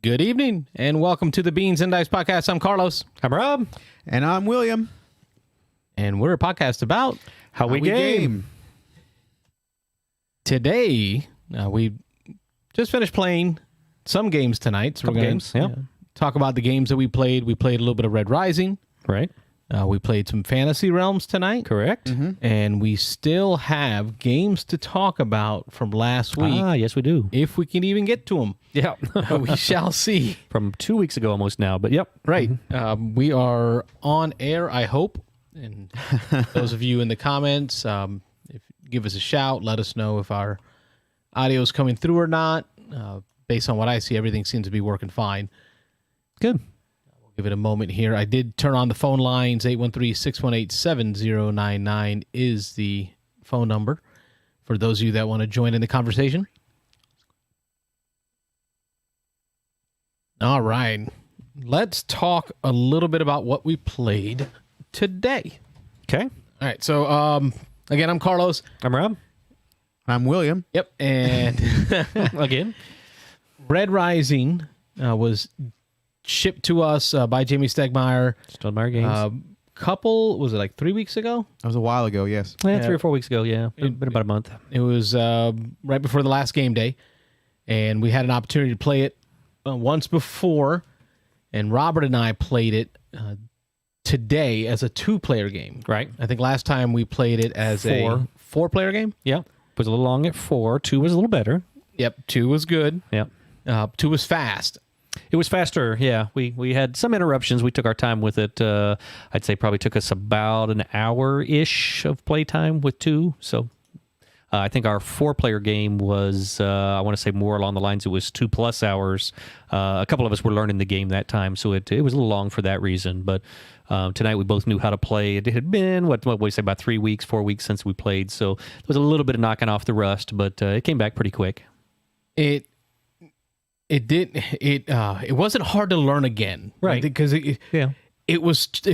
Good evening, and welcome to the Beans and Dice Podcast. I'm Carlos. I'm Rob. And I'm William. And we're a podcast about How we game. Today, we just finished playing some games tonight. So we're going to talk about the games that we played. We played a little bit of Red Rising. Right. We played some Fantasy Realms tonight. Correct. Mm-hmm. And we still have games to talk about from last week. Yes, we do. If we can even get to them. Yeah. We shall see. From 2 weeks ago almost now, but yep. Right. We are on air, I hope. And those of you in the comments, give us a shout. Let us know if our audio is coming through or not. Based on what I see, everything seems to be working fine. Good. We'll give it a moment here. I did turn on the phone lines. 813-618-7099 is the phone number for those of you that want to join in the conversation. All right. Let's talk a little bit about what we played today. Okay. All right. So, again, I'm Carlos. I'm Rob. I'm William. Yep. And Again. Red Rising was shipped to us by Jamie Stegmeyer. Stonemeyer Games. Was it like 3 weeks ago? That was a while ago, yes. 3 or 4 weeks ago, yeah. Been about a month. It was right before the last game day. And we had an opportunity to play it once before. And Robert and I played it today as a two-player game. Right. I think last time we played it as a four-player game. Yeah. Was a little long at 4. 2 was a little better. Yep. 2 was good. Yep. 2 was fast. It was faster, yeah. We had some interruptions. We took our time with it. I'd say probably took us about an hour-ish of playtime with 2. So I think our 4-player game was, I want to say more along the lines, it was 2+ hours. A couple of us were learning the game that time, so it was a little long for that reason. But tonight we both knew how to play. It had been, what we say, about 3 weeks, 4 weeks since we played. So there was a little bit of knocking off the rust, but it came back pretty quick. It wasn't hard to learn again, right? Because it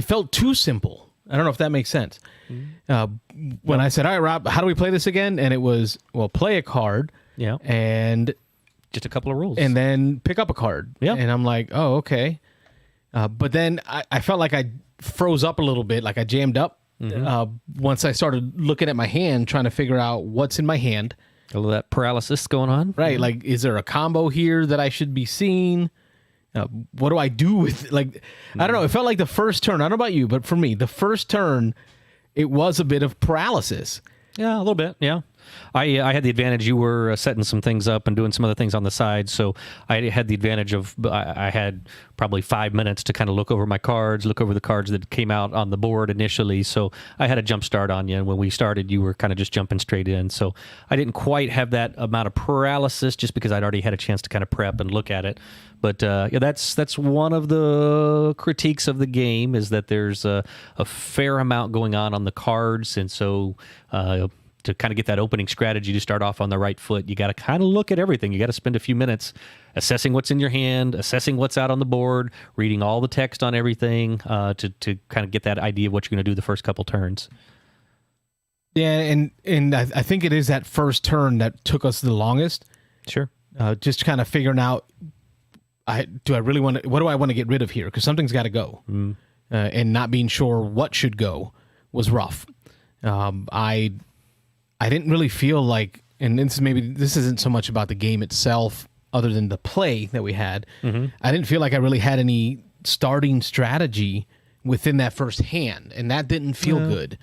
felt too simple. I don't know if that makes sense. When I said, "All right, Rob, how do we play this again?" and it was, "Well, play a card, and just a couple of rules, and then pick up a card." And I'm like, "Oh, okay." But then I felt like I froze up a little bit, like I jammed up once I started looking at my hand, trying to figure out what's in my hand. A little of that paralysis going on. Right. Like, is there a combo here that I should be seeing? What do I do with, like, I don't know. It felt like the first turn. I don't know about you, but for me, the first turn, it was a bit of paralysis. Yeah, a little bit. Yeah. I had the advantage. You were setting some things up and doing some other things on the side. So I had the advantage of, I had probably 5 minutes to kind of look over my cards, look over the cards that came out on the board initially. So I had a jump start on you. And when we started, you were kind of just jumping straight in. So I didn't quite have that amount of paralysis just because I'd already had a chance to kind of prep and look at it. But that's one of the critiques of the game, is that there's a fair amount going on the cards. And so to kind of get that opening strategy to start off on the right foot, you got to kind of look at everything. You got to spend a few minutes assessing what's in your hand, assessing what's out on the board, reading all the text on everything to kind of get that idea of what you're going to do the first couple turns. Yeah, and I think it is that first turn that took us the longest. Sure. Just kind of figuring out, what do I want to get rid of here? Because something's got to go. And not being sure what should go was rough. I didn't really feel like, and this isn't so much about the game itself, other than the play that we had. I didn't feel like I really had any starting strategy within that first hand, and that didn't feel good.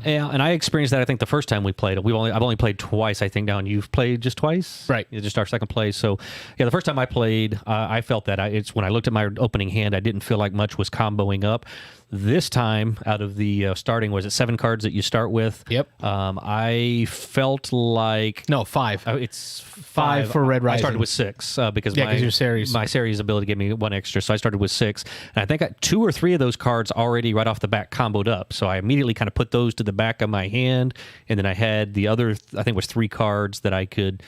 Yeah, and I experienced that, I think, the first time we played. I've only played twice, I think, now, and you've played just twice? Right. Just our second play. So, yeah, the first time I played, I felt that. It's when I looked at my opening hand, I didn't feel like much was comboing up. This time, out of the starting, was it 7 cards that you start with? Yep. I felt like... No, 5. It's 5 for Red Rising. I started with 6 because your series. My series ability gave me 1 extra, so I started with 6. And I think 2 or 3 of those cards already right off the bat comboed up. So I immediately kind of put those to the back of my hand, and then I had the other, I think it was 3 cards that I could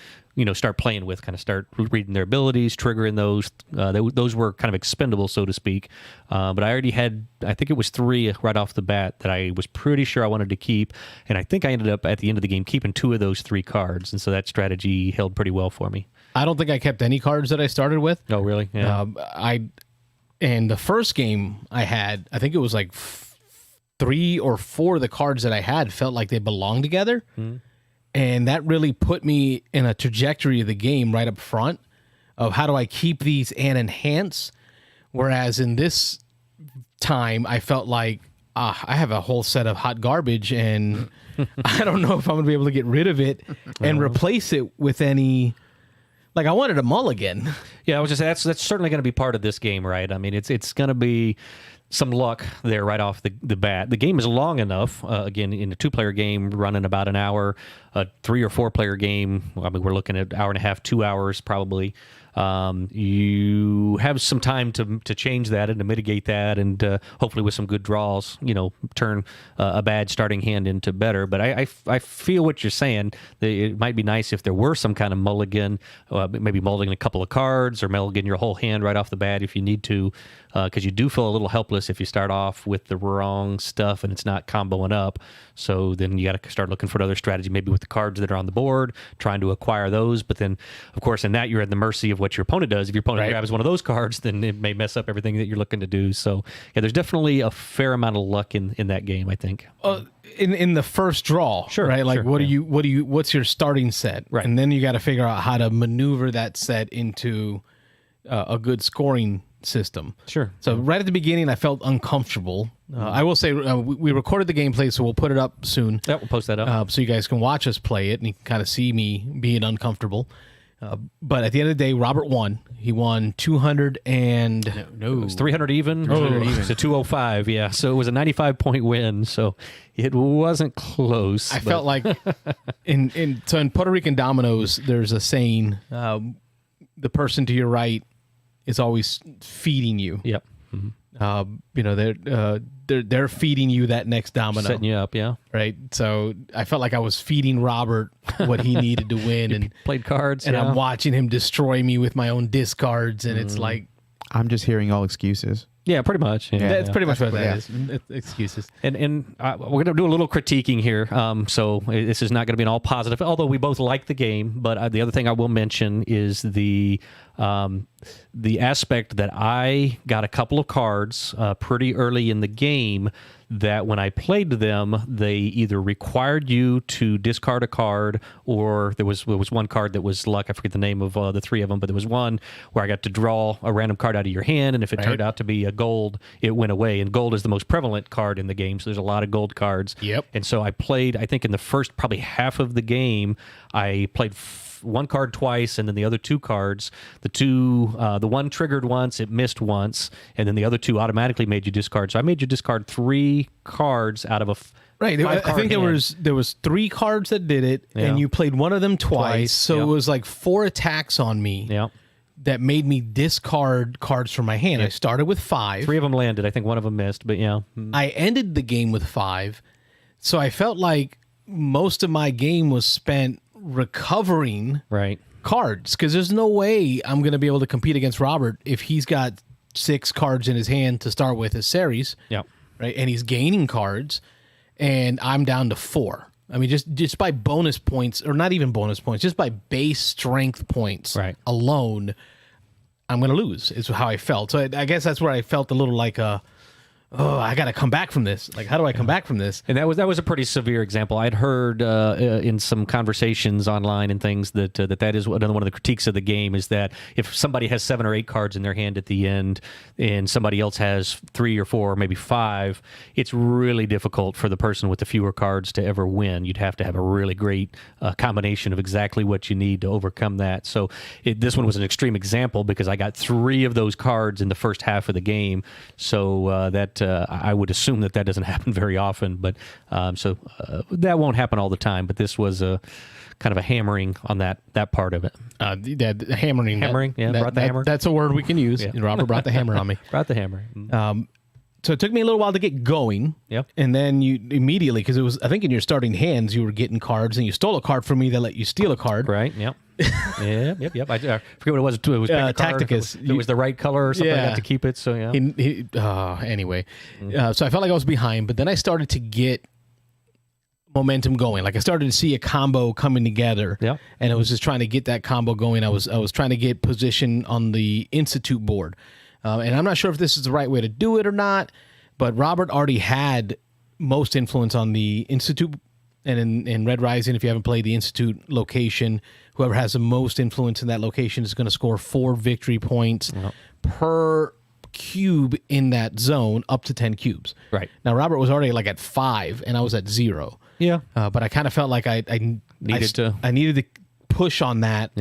start playing with, kind of start reading their abilities, triggering those. Those were kind of expendable, so to speak. But I already had, I think it was 3 right off the bat that I was pretty sure I wanted to keep. And I think I ended up at the end of the game keeping 2 of those 3 cards. And so that strategy held pretty well for me. I don't think I kept any cards that I started with. Oh, really? Yeah. And the first game I had, I think it was like 3 or 4 of the cards that I had felt like they belonged together. And that really put me in a trajectory of the game right up front of how do I keep these and enhance. Whereas in this time, I felt like, I have a whole set of hot garbage and I don't know if I'm going to be able to get rid of it and replace it with any... Like, I wanted a mulligan. Yeah, I was just that's certainly going to be part of this game, right? I mean, it's going to be some luck there right off the bat. The game is long enough. Again, in a 2-player game, running about an hour. A 3 or 4-player game, I mean, we're looking at 1.5 hours, 2 hours probably. You have some time to change that and to mitigate that, and hopefully with some good draws, turn a bad starting hand into better. But I feel what you're saying. It might be nice if there were some kind of mulligan, maybe mulligan a couple of cards or mulligan your whole hand right off the bat if you need to, because you do feel a little helpless if you start off with the wrong stuff and it's not comboing up. So then you got to start looking for another strategy, maybe with the cards that are on the board, trying to acquire those. But then, of course, in that you're at the mercy of what your opponent does. If your opponent grabs one of those cards, then it may mess up everything that you're looking to do. So yeah, there's definitely a fair amount of luck in that game, I think. In the first draw, sure, right? Like, sure, what's your starting set? Right. And then you got to figure out how to maneuver that set into a good scoring system. Sure. So right at the beginning, I felt uncomfortable. I will say we recorded the gameplay, so we'll put it up soon. Yeah, we'll post that up. So you guys can watch us play it and you can kind of see me being uncomfortable. But at the end of the day, Robert won. He won 200 and... No. It was 300 even. 300 even. So 205, yeah. So it was a 95-point win, so it wasn't close. I felt like... in Puerto Rican dominoes, there's a saying, the person to your right is always feeding you. Yep. They're feeding you that next domino, Setting you up, yeah. right? So I felt like I was feeding Robert what he needed to win, and Played cards, and yeah. I'm watching him destroy me with my own discards, and it's like I'm just hearing all excuses. Yeah, pretty much. Yeah. that's pretty much what that yeah. is. It's excuses. And we're going to do a little critiquing here. So this is not going to be an all positive, although we both like the game. But the other thing I will mention is the aspect that I got a couple of cards pretty early in the game that when I played them, they either required you to discard a card, or there was one card that was luck. I forget the name of the 3 of them, but there was one where I got to draw a random card out of your hand, and if it turned out to be a gold, it went away. And gold is the most prevalent card in the game, so there's a lot of gold cards. Yep. And so I played, I think in the first probably half of the game, I played one card twice, and then the other 2 cards, the one triggered once, it missed once, and then the other 2 automatically made you discard. So I made you discard 3 cards out of a Right. I think there was 3 cards that did it, and you played one of them twice. So it was like 4 attacks on me. Yeah. That made me discard cards from my hand. I started with 5. 3 of them landed. I think one of them missed, but yeah. I ended the game with 5. So I felt like most of my game was spent recovering cards, because there's no way I'm going to be able to compete against Robert if he's got 6 cards in his hand to start with as series. Yeah. Right. And he's gaining cards, and I'm down to 4. I mean, just by bonus points, or not even bonus points, just by base strength points alone, I'm going to lose, is how I felt. So I guess that's where I felt a little like I got to come back from this. Like, how do I come back from this? And that was a pretty severe example. I'd heard in some conversations online and things that is another one of the critiques of the game, is that if somebody has 7 or 8 cards in their hand at the end and somebody else has 3 or 4 or maybe 5, it's really difficult for the person with the fewer cards to ever win. You'd have to have a really great combination of exactly what you need to overcome that. So this one was an extreme example because I got 3 of those cards in the first half of the game. So I would assume that doesn't happen very often, but so that won't happen all the time. But this was a kind of a hammering on that part of it. Hammering. Brought the hammer. That's a word we can use. Yeah. Robert brought the hammer on me. Brought the hammer. So it took me a little while to get going. Yep. And then you immediately, because it was, I think in your starting hands, you were getting cards, and you stole a card from me that let you steal a card. Right. Yep. Yep. I forget what it was. It was pick a card. Tacticus. It was the right color or something like that to keep it. So yeah. Anyway, so I felt like I was behind, but then I started to get momentum going. Like I started to see a combo coming together. Yeah. And I was just trying to get that combo going. I was trying to get position on the Institute board. And I'm not sure if this is the right way to do it or not, but Robert already had most influence on the Institute. And in Red Rising, if you haven't played the Institute location, whoever has the most influence in that location is going to score 4 victory points per cube in that zone, up to 10 cubes. Right. Now, Robert was already like at 5, and I was at 0. Yeah. But I kind of felt like I needed to push on that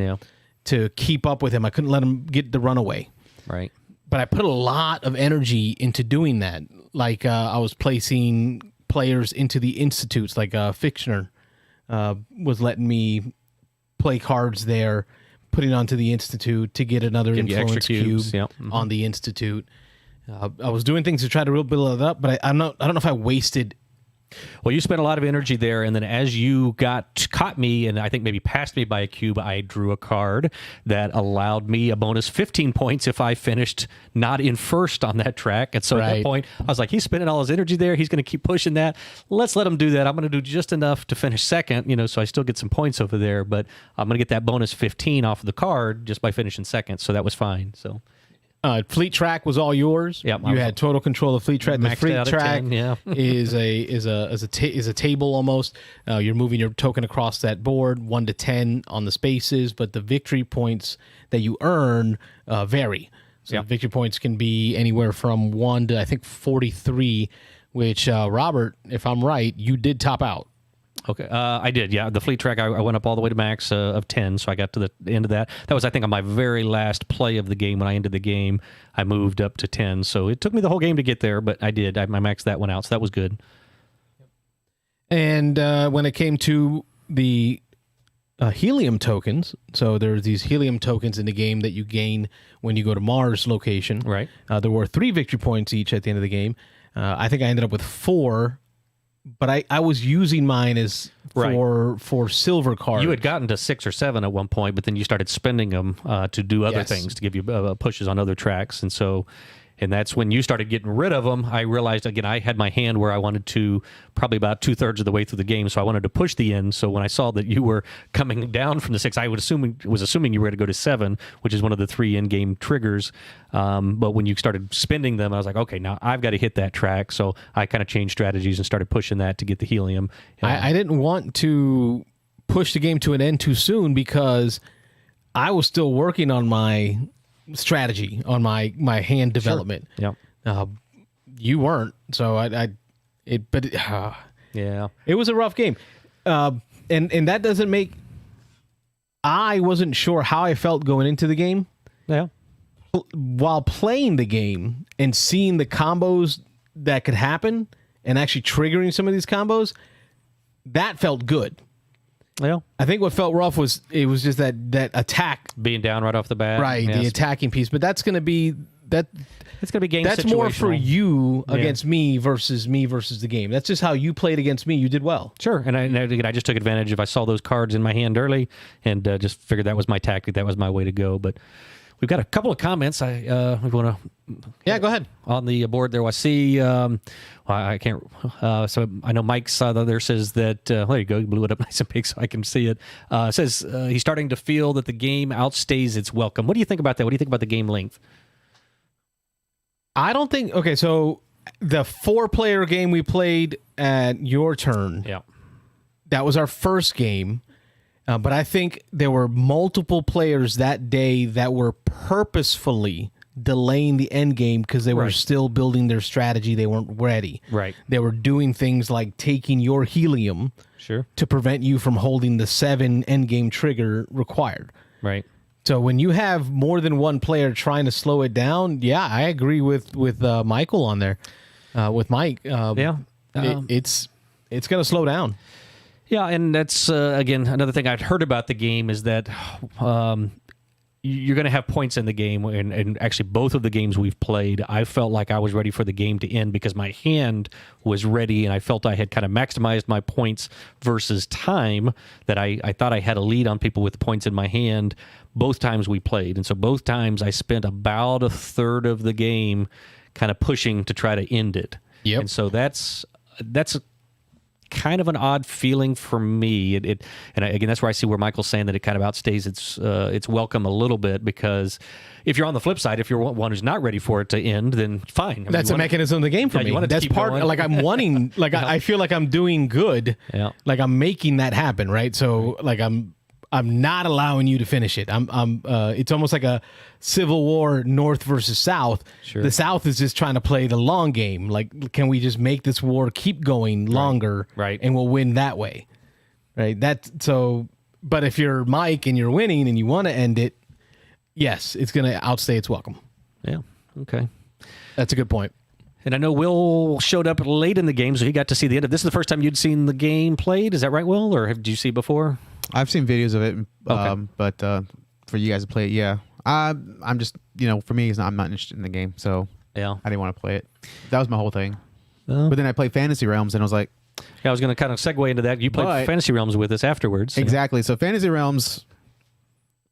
to keep up with him. I couldn't let him get the runaway. Right. But I put a lot of energy into doing that. Like I was placing players into the institutes, like Fictioner was letting me play cards there, putting onto the institute to get another influence cube on the institute. I was doing things to try to build it up, but I don't know if I wasted. Well, you spent a lot of energy there, and then as you caught me, and I think maybe passed me by a cube, I drew a card that allowed me a bonus 15 points if I finished not in first on that track. And so at that point, I was like, he's spending all his energy there. He's going to keep pushing that. Let's let him do that. I'm going to do just enough to finish second, so I still get some points over there, but I'm going to get that bonus 15 off of the card just by finishing second. So that was fine. So. Fleet track was all yours. Yep, you had total control of fleet track. The fleet track 10, is a table almost. You're moving your token across that board 1 to 10 on the spaces, but the victory points that you earn vary. So victory points can be anywhere from 1 to I think 43. Which Robert, if I'm right, you did top out. Okay, I did, yeah. The fleet track, I went up all the way to max of 10, so I got to the end of that. That was, I think, on my very last play of the game. When I ended the game, I moved up to 10. So it took me the whole game to get there, but I did. I maxed that one out, so that was good. And when it came to the helium tokens, so there's these helium tokens in the game that you gain when you go to Mars location. Right. There were 3 victory points each at the end of the game. I think I ended up with 4. But I was using mine as for silver cards. You had gotten to 6 or 7 at one point, but then you started spending them to do other things, to give you pushes on other tracks. And that's when you started getting rid of them. I realized, again, I had my hand where I wanted to, probably about 2/3 of the way through the game, so I wanted to push the end. So when I saw that you were coming down from the 6, I was assuming you were going to go to 7, which is one of the 3 in-game triggers. But when you started spending them, I was like, okay, now I've got to hit that track. So I kind of changed strategies and started pushing that to get the helium. I didn't want to push the game to an end too soon because I was still working on my strategy, on my hand development. Sure. Yeah. You weren't, so it was a rough game. And that doesn't make, I wasn't sure how I felt going into the game. Yeah. While playing the game and seeing the combos that could happen and actually triggering some of these combos, that felt good. Well, I think what felt rough was just that attack being down right off the bat, right? Yes. The attacking piece, but that's going to be that. It's going to be game. That's more for you against me versus the game. That's just how you played against me. You did well. Sure, and I just took advantage of. I saw those cards in my hand early, and just figured that was my tactic. That was my way to go. But we've got a couple of comments. We want to. Go ahead. On the board there, I see. I can't. So I know Mike's there says that. There you go. You blew it up nice and big so I can see it. Says he's starting to feel that the game outstays its welcome. What do you think about that? What do you think about the game length? I don't think. Okay, so the 4-player game we played at your turn. Yeah. That was our first game. But I think there were multiple players that day that were purposefully delaying the end game because they were still building their strategy. They weren't ready. Right. They were doing things like taking your helium to prevent you from holding the 7 end game trigger required. Right. So when you have more than one player trying to slow it down, I agree with Michael on there. With Mike, it's going to slow down. Yeah, and that's, again, another thing I'd heard about the game is that you're going to have points in the game, and actually both of the games we've played, I felt like I was ready for the game to end because my hand was ready, and I felt I had kind of maximized my points versus time, that I thought I had a lead on people with the points in my hand both times we played. And so both times I spent about a third of the game kind of pushing to try to end it. Yep. And so that's kind of an odd feeling for me. Again, that's where I see where Michael's saying that it kind of outstays its welcome a little bit, because if you're on the flip side, if you're one who's not ready for it to end, then fine. I mean, that's a mechanism of the game for me. That's part going. Like I'm wanting, like I feel like I'm doing good. Yeah. Like I'm making that happen, right? So like I'm not allowing you to finish it. It's almost like a Civil War North versus South. Sure. The South is just trying to play the long game. Like, can we just make this war keep going longer? Right. And we'll win that way. Right. But if you're Mike and you're winning and you want to end it, yes, it's going to outstay its welcome. Yeah. Okay. That's a good point. And I know Will showed up late in the game, so he got to see the end of this. Is the first time you'd seen the game played? Is that right, Will? Or did you see it before? I've seen videos of it, Okay. but for you guys to play it, yeah. I'm just, for me, I'm not interested in the game, so Yeah. I didn't want to play it. That was my whole thing. Well, But then I played Fantasy Realms, and I was like, I was going to kind of segue into that. You played But- Fantasy Realms with us afterwards. exactly. So Fantasy Realms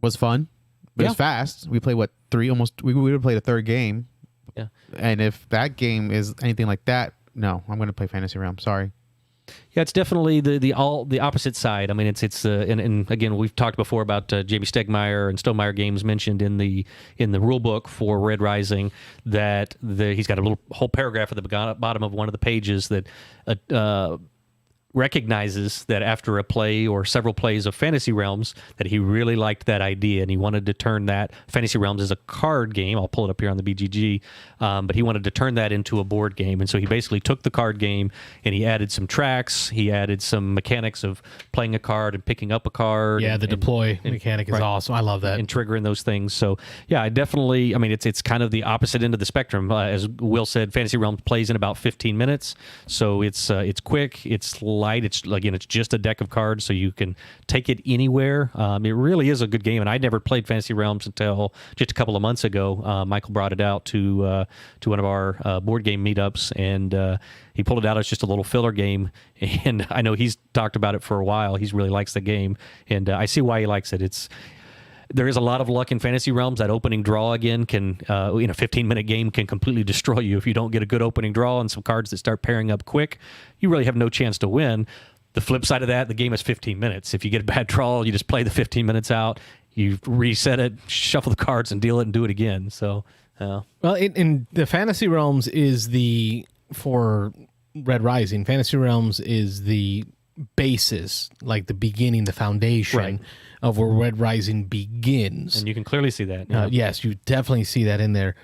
was fun, but it was fast. We played, we would have played a third game. Yeah. And if that game is anything like that, no, I'm going to play Fantasy Realms. Sorry. Yeah, it's definitely the opposite side. I mean, and again, we've talked before about Jamie Stegmaier and Stonemaier Games mentioned in the rule book for Red Rising that he's got a whole paragraph at the bottom of one of the pages that recognizes that after a play or several plays of Fantasy Realms that he really liked that idea, and he wanted to turn that. Fantasy Realms is a card game. I'll pull it up here on the BGG, but he wanted to turn that into a board game. And so he basically took the card game and he added some tracks. He added some mechanics of playing a card and picking up a card. Yeah, the deploy mechanic is awesome. I love that. And triggering those things. So yeah, it's kind of the opposite end of the spectrum. As Will said, Fantasy Realms plays in about 15 minutes. So it's quick, it's light. It's just a deck of cards, so you can take it anywhere. It really is a good game, and I never played Fantasy Realms until just a couple of months ago. Michael brought it out to one of our board game meetups, and he pulled it out as just a little filler game. And I know he's talked about it for a while. He really likes the game, and I see why he likes it. There is a lot of luck in Fantasy Realms. That opening draw again can, in a 15-minute game, can completely destroy you if you don't get a good opening draw and some cards that start pairing up quick. You really have no chance to win. The flip side of that, the game is 15 minutes. If you get a bad draw, you just play the 15 minutes out. You reset it, shuffle the cards, and deal it, and do it again. So, well, in the Fantasy Realms for Red Rising. Fantasy Realms is the basis, like the beginning, the foundation. Right. Of where Red Rising begins. And you can clearly see that. Yes, you definitely see that in there.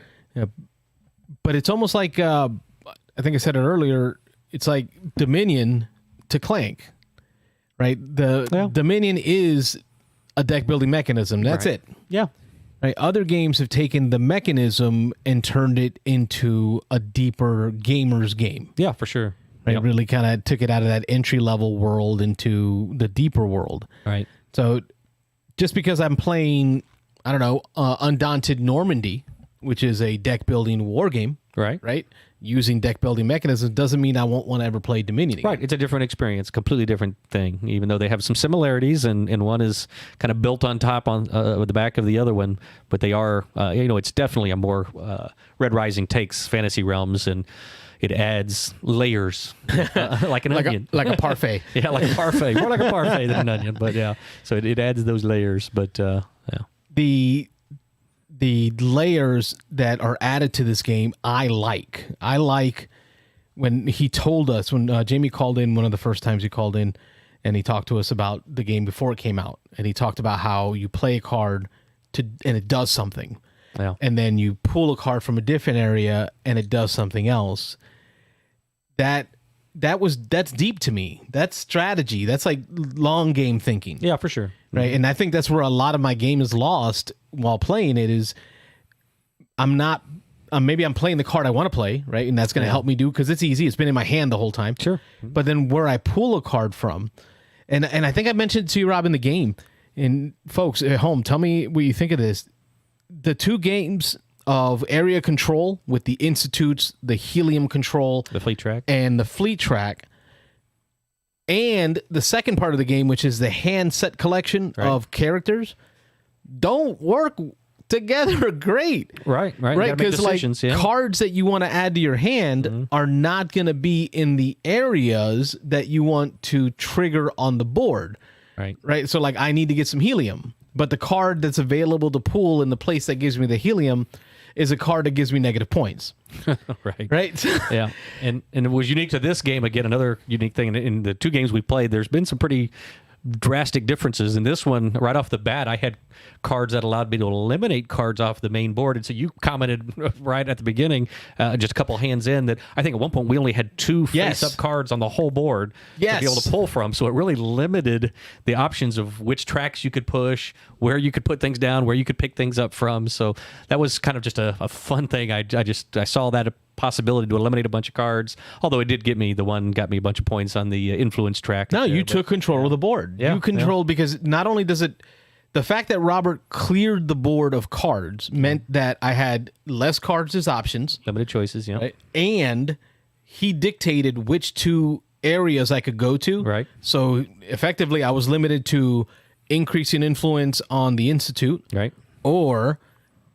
But it's almost like, I think I said it earlier, it's like Dominion to Clank, right? Dominion is a deck building mechanism. That's it. Yeah. Right? Other games have taken the mechanism and turned it into a deeper gamer's game. Yeah, for sure. Right? Yep. Really kind of took it out of that entry level world into the deeper world. Right. So just because I'm playing, I don't know, Undaunted Normandy, which is a deck building war game, right? Using deck building mechanisms doesn't mean I won't want to ever play Dominion again. Right. It's a different experience, completely different thing, even though they have some similarities and one is kind of built on top on the back of the other one. But they are, it's definitely a more Red Rising takes Fantasy Realms and it adds layers like an onion. Like a parfait. Yeah, like a parfait. More like a parfait than an onion, but yeah. So it adds those layers, but yeah. The layers that are added to this game, I like. I like when he told us, when Jamie called in, one of the first times he called in, and he talked to us about the game before it came out, and he talked about how you play a card and it does something. Yeah. And then you pull a card from a different area and it does something else. That's deep to me. That's strategy. That's like long game thinking. Yeah, for sure. Right. And I think that's where a lot of my game is lost while playing it is maybe I'm playing the card I want to play, right? And that's going to help me do, because it's easy. It's been in my hand the whole time. Sure. But then where I pull a card from, and I think I mentioned it to you, Rob, in the game, and folks at home, tell me what you think of this. the two games of area control with the institutes, the helium control, The fleet track. and the fleet track, and the second part of the game, which is the hand set collection of characters, don't work together great. Right. Right, because like cards that you want to add to your hand are not going to be in the areas that you want to trigger on the board. Right. So like I need to get some helium, but the card that's available to pull in the place that gives me the helium is a card that gives me negative points. Right. Yeah. And it was unique to this game. Again, another unique thing in the two games we played, there's been some pretty drastic differences. In this one, right off the bat, I had cards that allowed me to eliminate cards off the main board. And so you commented right at the beginning, just a couple hands in, that I think at one point we only had two face-up cards on the whole board to be able to pull from. So it really limited the options of which tracks you could push, where you could put things down, where you could pick things up from. So that was kind of just a fun thing. I saw that possibility to eliminate a bunch of cards, although it did got me a bunch of points on the influence track. No, you took control of the board. You controlled, because not only does it, the fact that Robert cleared the board of cards meant that I had less cards as options. Limited choices, right? And he dictated which two areas I could go to. Right. So effectively, I was limited to increasing influence on the Institute. Right. Or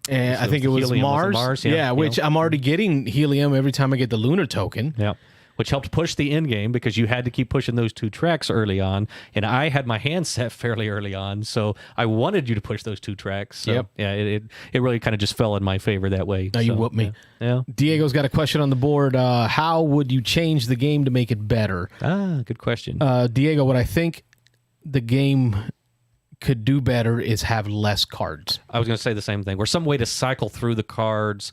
I think it was Mars. Which I'm already getting helium every time I get the lunar token. Yeah. Which helped push the end game because you had to keep pushing those two tracks early on. And I had my hand set fairly early on, so I wanted you to push those two tracks. So, yeah, it really kind of just fell in my favor that way. Now you whooped me. Yeah. Diego's got a question on the board. How would you change the game to make it better? Good question. Diego, what I think the game could do better is have less cards. I was going to say the same thing. Or some way to cycle through the cards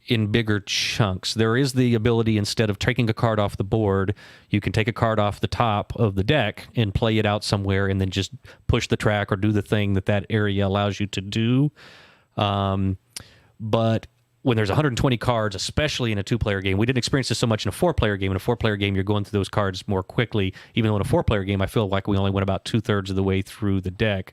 in bigger chunks. There is the ability, instead of taking a card off the board, you can take a card off the top of the deck and play it out somewhere and then just push the track or do the thing that area allows you to do. But when there's 120 cards, especially in a two-player game, we didn't experience this so much in a four-player game. In a four-player game, you're going through those cards more quickly. Even though in a four-player game, I feel like we only went about 2/3 of the way through the deck.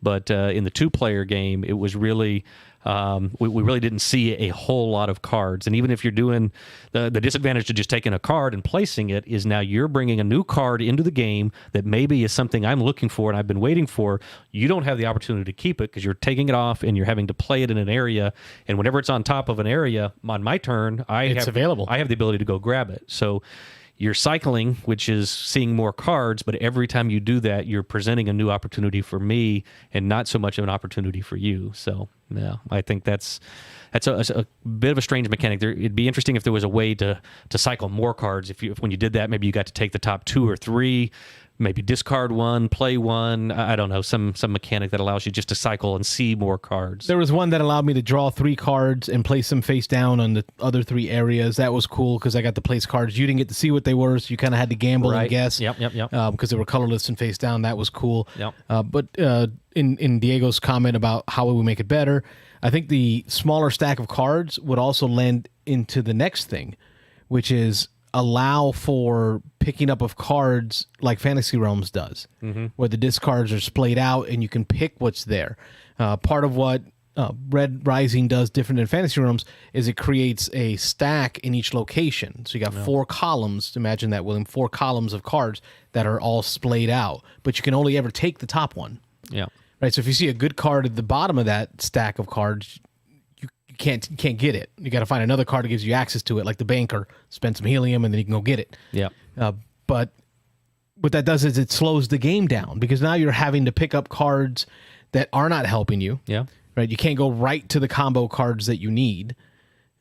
But in the two-player game, it was really we really didn't see a whole lot of cards. And even if you're doing the disadvantage to just taking a card and placing it is now you're bringing a new card into the game that maybe is something I'm looking for and I've been waiting for. You don't have the opportunity to keep it because you're taking it off and you're having to play it in an area. And whenever it's on top of an area, on my turn, it's available. I have the ability to go grab it. So you're cycling, which is seeing more cards, but every time you do that, you're presenting a new opportunity for me and not so much of an opportunity for you. So, yeah, I think that's a bit of a strange mechanic. It'd be interesting if there was a way to cycle more cards. If when you did that, maybe you got to take the top 2 or 3, maybe discard one, play one. I don't know, some mechanic that allows you just to cycle and see more cards. There was one that allowed me to draw 3 cards and place them face down on the other 3 areas. That was cool because I got to place cards. You didn't get to see what they were, so you kind of had to gamble and guess. Yep. Because they were colorless and face down. That was cool. Yep. But in Diego's comment about how we make it better, I think the smaller stack of cards would also lend into the next thing, which is allow for picking up of cards like Fantasy Realms does, where the discards are splayed out and you can pick what's there. Part of what Red Rising does different than Fantasy Realms is it creates a stack in each location. So you got 4 columns. Imagine that, William, 4 columns of cards that are all splayed out, but you can only ever take the top one. Yeah. Right. So if you see a good card at the bottom of that stack of cards, you can't get it. You got to find another card that gives you access to it, like the banker. Spend some helium and then you can go get it. Yeah. But what that does is it slows the game down because now you're having to pick up cards that are not helping you. Yeah. Right. You can't go right to the combo cards that you need.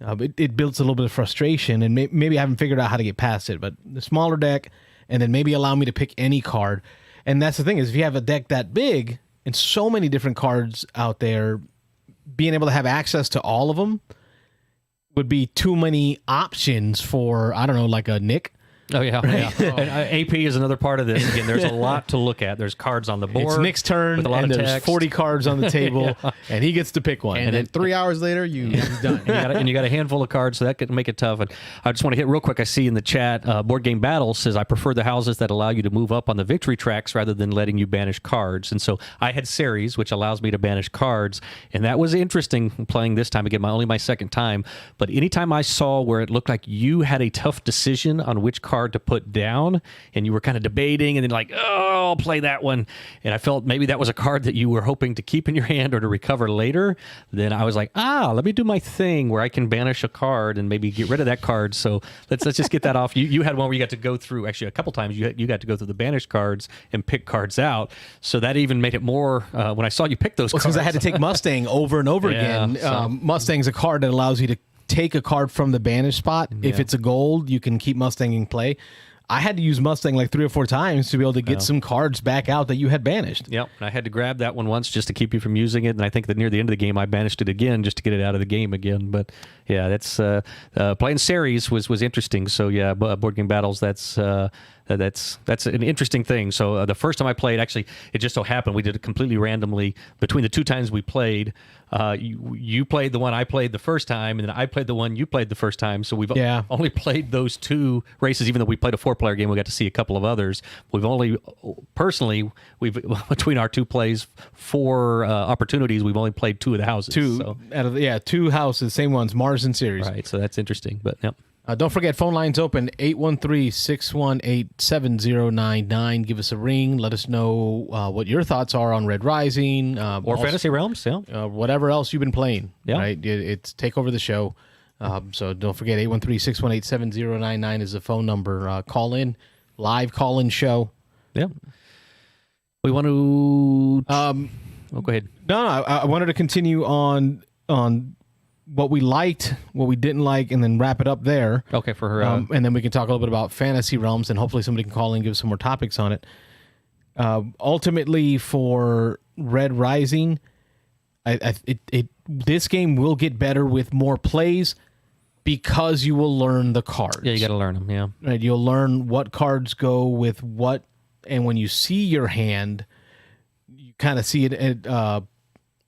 It builds a little bit of frustration, and maybe I haven't figured out how to get past it. But the smaller deck, and then maybe allow me to pick any card. And that's the thing is, if you have a deck that big and so many different cards out there, being able to have access to all of them would be too many options for, I don't know, like a Nick. Right? Because you got 4 columns of cards. You can only ever take the top one. So Oh yeah, yeah. And, AP is another part of this. Again, there's a lot to look at. There's cards on the board. It's Nick's turn, with a lot and of there's text. 40 cards on the table, and he gets to pick one. And then 3 hours later, he's done. And you got a handful of cards, so that could make it tough. And I just want to hit real quick. I see in the chat, Board Game Battle says, I prefer the houses that allow you to move up on the victory tracks rather than letting you banish cards. And so I had Ceres, which allows me to banish cards, and that was interesting playing this time. Again, only my second time. But anytime I saw where it looked like you had a tough decision on which card to put down, and you were kind of debating, and then like, oh, I'll play that one, and I felt maybe that was a card that you were hoping to keep in your hand or to recover later, then I was like, let me do my thing where I can banish a card and maybe get rid of that card. So let's just get that off. You had one where you got to go through, actually a couple times you got to go through the banished cards and pick cards out. So that even made it more, when I saw you pick those cards. Because I had to take Mustang over and over again. so- Mustang's a card that allows you to take a card from the banish spot. If it's a gold, you can keep Mustang in play. I had to use Mustang like 3 or 4 times to be able to get some cards back out that you had banished. Yep, and I had to grab that one once just to keep you from using it, and I think that near the end of the game I banished it again just to get it out of the game again. But yeah, that's playing Ceres was interesting. So yeah, Board Game Battles, that's an interesting thing. So the first time I played, actually, it just so happened we did it completely randomly between the 2 times we played. You played the one I played the first time, and then I played the one you played the first time. So we've only played those 2 races, even though we played a 4-player game. We got to see a couple of others. We've between our 2 plays, 4 opportunities, we've only played 2 of the houses. 2 out of 2 houses, same ones, Mars and Ceres. Right, so that's interesting. But yep. Don't forget, phone lines open, 813-618-7099. Give us a ring. Let us know what your thoughts are on Red Rising. Or Fantasy Realms, whatever else you've been playing. Yeah. Right? It's take over the show. So don't forget, 813-618-7099 is the phone number. Call in. Live call-in show. Yeah. We want to... go ahead. No, I wanted to continue on what we liked, what we didn't like, and then wrap it up there. Okay, for her. And then we can talk a little bit about Fantasy Realms, and hopefully somebody can call in and give some more topics on it. Ultimately, for Red Rising, this game will get better with more plays because you will learn the cards. Yeah, you got to learn them, yeah. Right, you'll learn what cards go with what, and when you see your hand, you kind of see it.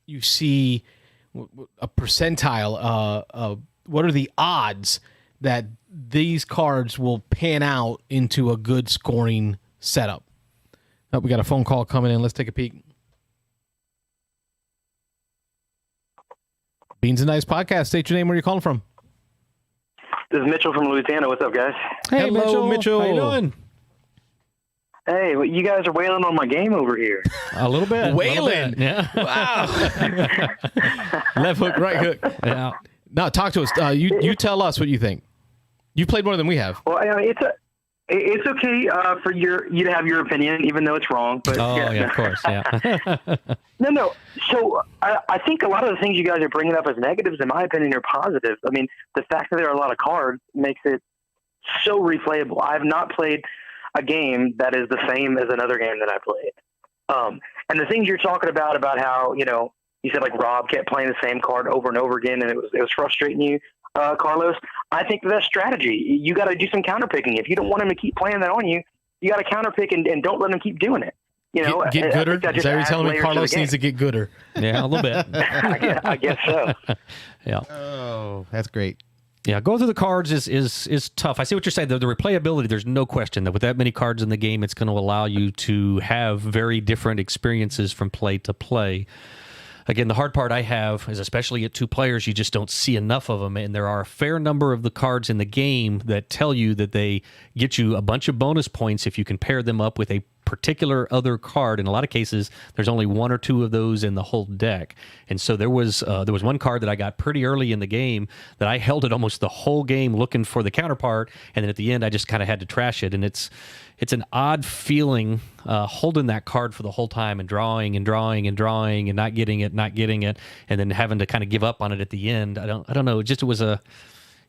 You see a percentile. What are the odds that these cards will pan out into a good scoring setup? Oh, we got a phone call coming in. Let's take a peek. Beans and Dice Podcast. State your name. Where you calling from? This is Mitchell from Louisiana. What's up, guys? Hey, Hello, Mitchell. How you doing? Hey, well, you guys are wailing on my game over here. A little bit. Wailing. Yeah. Wow. Left hook, right hook. Yeah. No, talk to us. You tell us what you think. You played more than we have. Well, it's okay for you to have your opinion, even though it's wrong. But of course, yeah. No. So I think a lot of the things you guys are bringing up as negatives, in my opinion, are positives. I mean, the fact that there are a lot of cards makes it so replayable. I've not played a game that is the same as another game that I played. And the things you're talking about how, you said like Rob kept playing the same card over and over again, and it was frustrating you, Carlos. I think that's strategy. You got to do some counterpicking. If you don't want him to keep playing that on you, you got to counterpick and don't let him keep doing it. Get gooder? Is that you're telling me Carlos needs to get gooder? Yeah, a little bit. I guess so. Yeah. Oh, that's great. Yeah, going through the cards is tough. I see what you're saying. The replayability, there's no question that with that many cards in the game, it's going to allow you to have very different experiences from play to play. Again, the hard part I have is, especially at 2 players, you just don't see enough of them, and there are a fair number of the cards in the game that tell you that they get you a bunch of bonus points if you can pair them up with a particular other card. In a lot of cases, there's only 1 or 2 of those in the whole deck. And so there was one card that I got pretty early in the game that I held it almost the whole game looking for the counterpart, and then at the end I just kind of had to trash it. And it's an odd feeling holding that card for the whole time and drawing and drawing and drawing and not getting it, and then having to kind of give up on it at the end. I don't know. It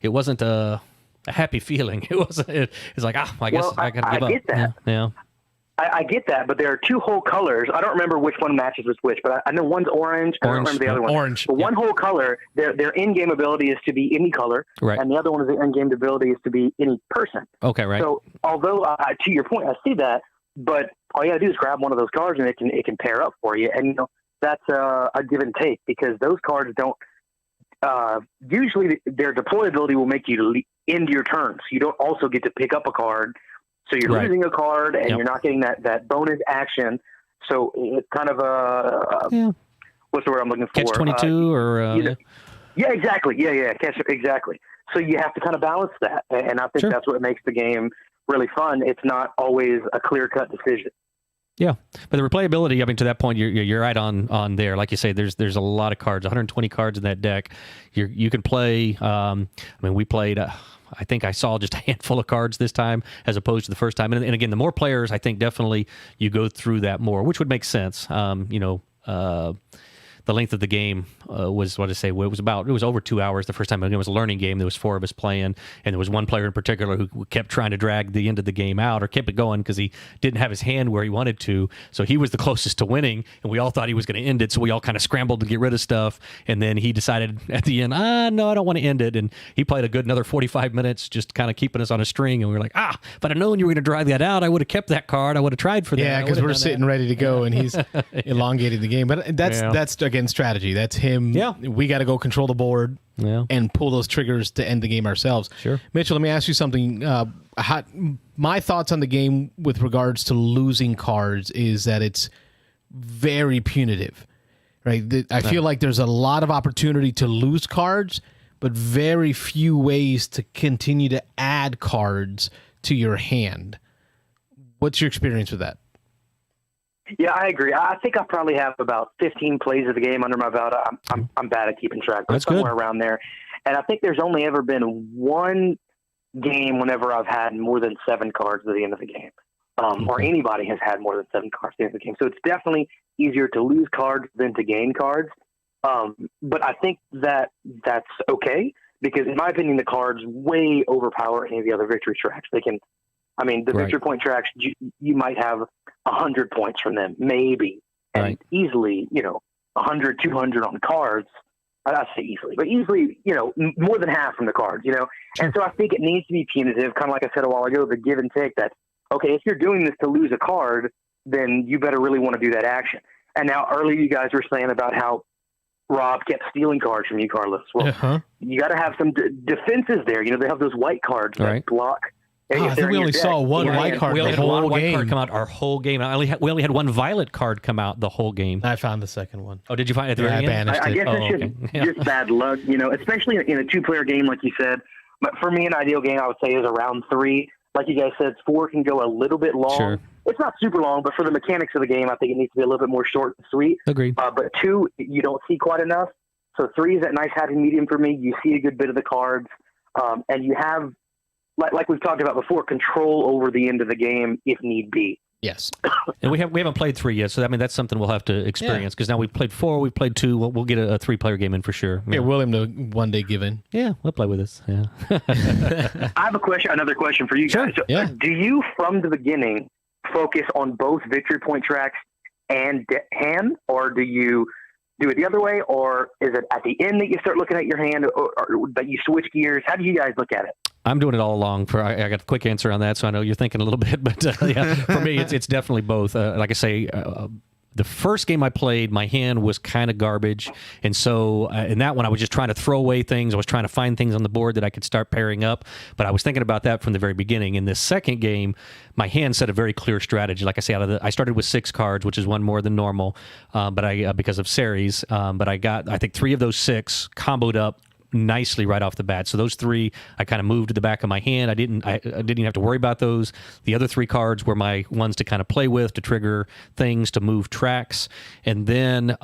wasn't a happy feeling. It wasn't. It's like I guess I got to give up. Get that. Yeah. I get that, but there are two whole colors. I don't remember which one matches with which, but I know one's orange. I don't remember the other one. Orange. But one whole color, their in-game ability is to be any color, Right. and the other one is the in-game ability is to be any person. Okay, right. So although, to your point, I see that, but all you got to do is grab one of those cards, and it can pair up for you. And, you know, that's a give and take, because those cards don't usually their deployability will make you end your turn. So you don't also get to pick up a card. So you're Right. losing a card, and Yep. you're not getting that bonus action. So it's kind of Yeah. what's the word I'm looking for? Catch-22 or... Yeah, exactly. Yeah, exactly. So you have to kind of balance that, and I think Sure. that's what makes the game really fun. It's not always a clear-cut decision. Yeah, but the replayability, I mean, to that point, you're right on there. Like you say, there's a lot of cards, 120 cards in that deck. You can play. I mean, we played. I think I saw just a handful of cards this time as opposed to the first time. And again, the more players, I think definitely you go through that more, which would make sense. The length of the game was, what to say, it was over 2 hours the first time. It was a learning game. There was 4 of us playing, and there was one player in particular who kept trying to drag the end of the game out, or kept it going because he didn't have his hand where he wanted to. So he was the closest to winning, and we all thought he was going to end it. So we all kind of scrambled to get rid of stuff, and then he decided at the end, no, I don't want to end it. And he played a good another 45 minutes, just kind of keeping us on a string. And we were like, if I'd have known you were going to drag that out, I would have kept that card. I would have tried for that. Yeah, because we're sitting ready to go, and he's elongating the game. But that's again strategy. That's him. Yeah. We got to go control the board and pull those triggers to end the game ourselves. Sure. Mitchell, let me ask you something. My thoughts on the game with regards to losing cards is that it's very punitive, right? I feel like there's a lot of opportunity to lose cards, but very few ways to continue to add cards to your hand. What's your experience with that? Yeah, I agree. I think I probably have about 15 plays of the game under my belt. I'm bad at keeping track, but That's somewhere good. around there. And I think there's only ever been one game whenever I've had more than 7 cards at the end of the game, or anybody has had more than 7 cards at the end of the game. So it's definitely easier to lose cards than to gain cards. But I think that's okay, because in my opinion, the cards way overpower any of the other victory tracks. The victory point tracks, you might have 100 points from them, maybe, and easily, 100, 200 on cards. I say easily, but easily, more than half from the cards, Sure. And so I think it needs to be punitive, kind of like I said a while ago, the give and take. That, okay, if you're doing this to lose a card, then you better really want to do that action. And now earlier you guys were saying about how Rob kept stealing cards from you, Carlos. Well, you got to have some defenses there. They have those white cards that block. I think we only saw one white card the whole game. White card come out our whole game. We only had one violet card come out the whole game. I found the second one. Oh, did you find it at the very end? I guess it's just bad luck, especially in a 2-player game, like you said. But for me, an ideal game, I would say, is around 3. Like you guys said, 4 can go a little bit long. Sure. It's not super long, but for the mechanics of the game, I think it needs to be a little bit more short and sweet. Agreed. But 2, you don't see quite enough. So 3 is that nice happy medium for me. You see a good bit of the cards, and you have, like we've talked about before, control over the end of the game if need be. Yes. And we haven't played 3 yet, so that's something we'll have to experience, because now we've played 4, we've played 2. We'll get a 3-player game in for sure. Yeah, William to one day give in. Yeah, we'll play with us. Yeah. I have another question for you guys. So, do you, from the beginning, focus on both victory point tracks and hand, or do you do it the other way, or is it at the end that you start looking at your hand, or that you switch gears? How do you guys look at it? I'm doing it all along. I got a quick answer on that, so I know you're thinking a little bit, but for me, it's definitely both. Like I say, the first game I played, my hand was kind of garbage, and so in that one, I was just trying to throw away things. I was trying to find things on the board that I could start pairing up, but I was thinking about that from the very beginning. In this second game, my hand set a very clear strategy. Like I say, I started with 6 cards, which is one more than normal, but because of Ceres, but I got, I think, 3 of those 6 comboed up nicely right off the bat. So those 3 I kind of moved to the back of my hand. I didn't even have to worry about those. The other 3 cards were my ones to kind of play with, to trigger things, to move tracks. And then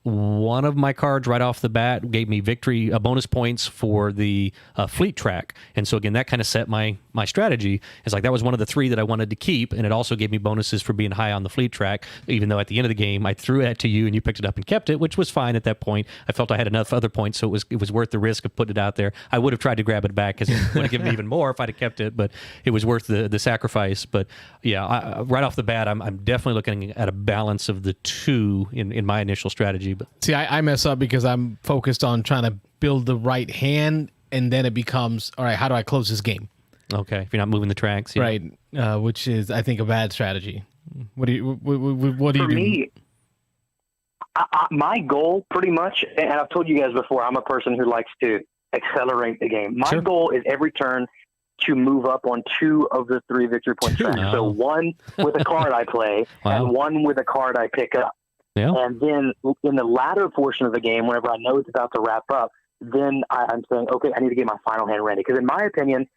one of my cards right off the bat gave me victory bonus points for the fleet track. And so again, that kind of set my strategy. It's like that was one of the 3 that I wanted to keep, and it also gave me bonuses for being high on the fleet track, even though at the end of the game I threw it to you and you picked it up and kept it, which was fine at that point. I felt I had enough other points, so it was worth the risk of putting it out there. I would have tried to grab it back because it would have given me even more if I'd have kept it, but it was worth the sacrifice. But yeah, right off the bat, I'm definitely looking at a balance of the 2 in my initial strategy. But See, I mess up because I'm focused on trying to build the right hand, and then it becomes, all right, how do I close this game? okay, if you're not moving the tracks, yeah. Right, which is, I think, a bad strategy. What do you For do? me, my goal pretty much, and I've told you guys before, I'm a person who likes to accelerate the game. My goal is every turn to move up on 2 of the 3 victory point tracks. No. So 1 with a card I play and 1 with a card I pick up. Yeah. And then in the latter portion of the game, whenever I know it's about to wrap up, then I'm saying, okay, I need to get my final hand ready. Because in my opinion,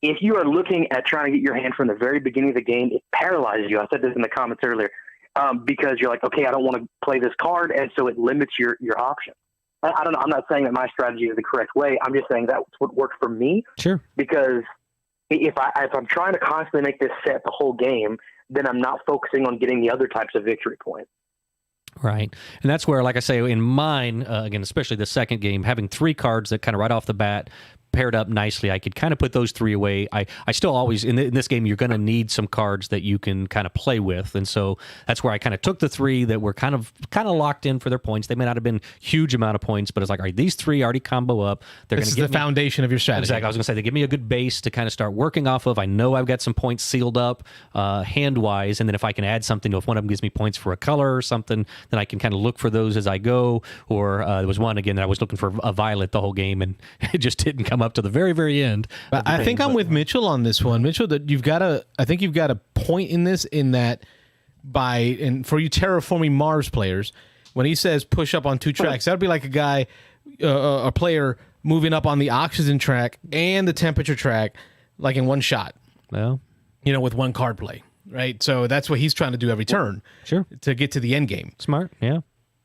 if you are looking at trying to get your hand from the very beginning of the game, it paralyzes you. I said this in the comments earlier, because you're like, okay, I don't want to play this card, and so it limits your options. I don't know. I'm not saying that my strategy is the correct way. I'm just saying that's what worked for me. Sure. Because if I'm trying to constantly make this set the whole game, then I'm not focusing on getting the other types of victory points. Right. And that's where, like I say, in mine, again, especially the second game, having 3 cards that kind of right off the bat paired up nicely, I could kind of put those 3 away. I still always, in this game, you're going to need some cards that you can kind of play with. And so that's where I kind of took the 3 that were kind of locked in for their points. They may not have been huge amount of points, but it's like, all right, these 3 already combo up. They're going to get the foundation of your strategy. Exactly. I was going to say, they give me a good base to kind of start working off of. I know I've got some points sealed up hand-wise, and then if I can add something, if one of them gives me points for a color or something, then I can kind of look for those as I go. Or there was one, again, that I was looking for a violet the whole game, and it just didn't come up to the very, very end. But I think I'm with Mitchell on this one. Mitchell, that I think you've got a point in this, in that and for you terraforming Mars players, when he says push up on 2 tracks, that would be like a guy, a player moving up on the oxygen track and the temperature track, like in one shot. Well, with 1 card play, right? So that's what he's trying to do every turn. Sure. To get to the end game. Smart, yeah.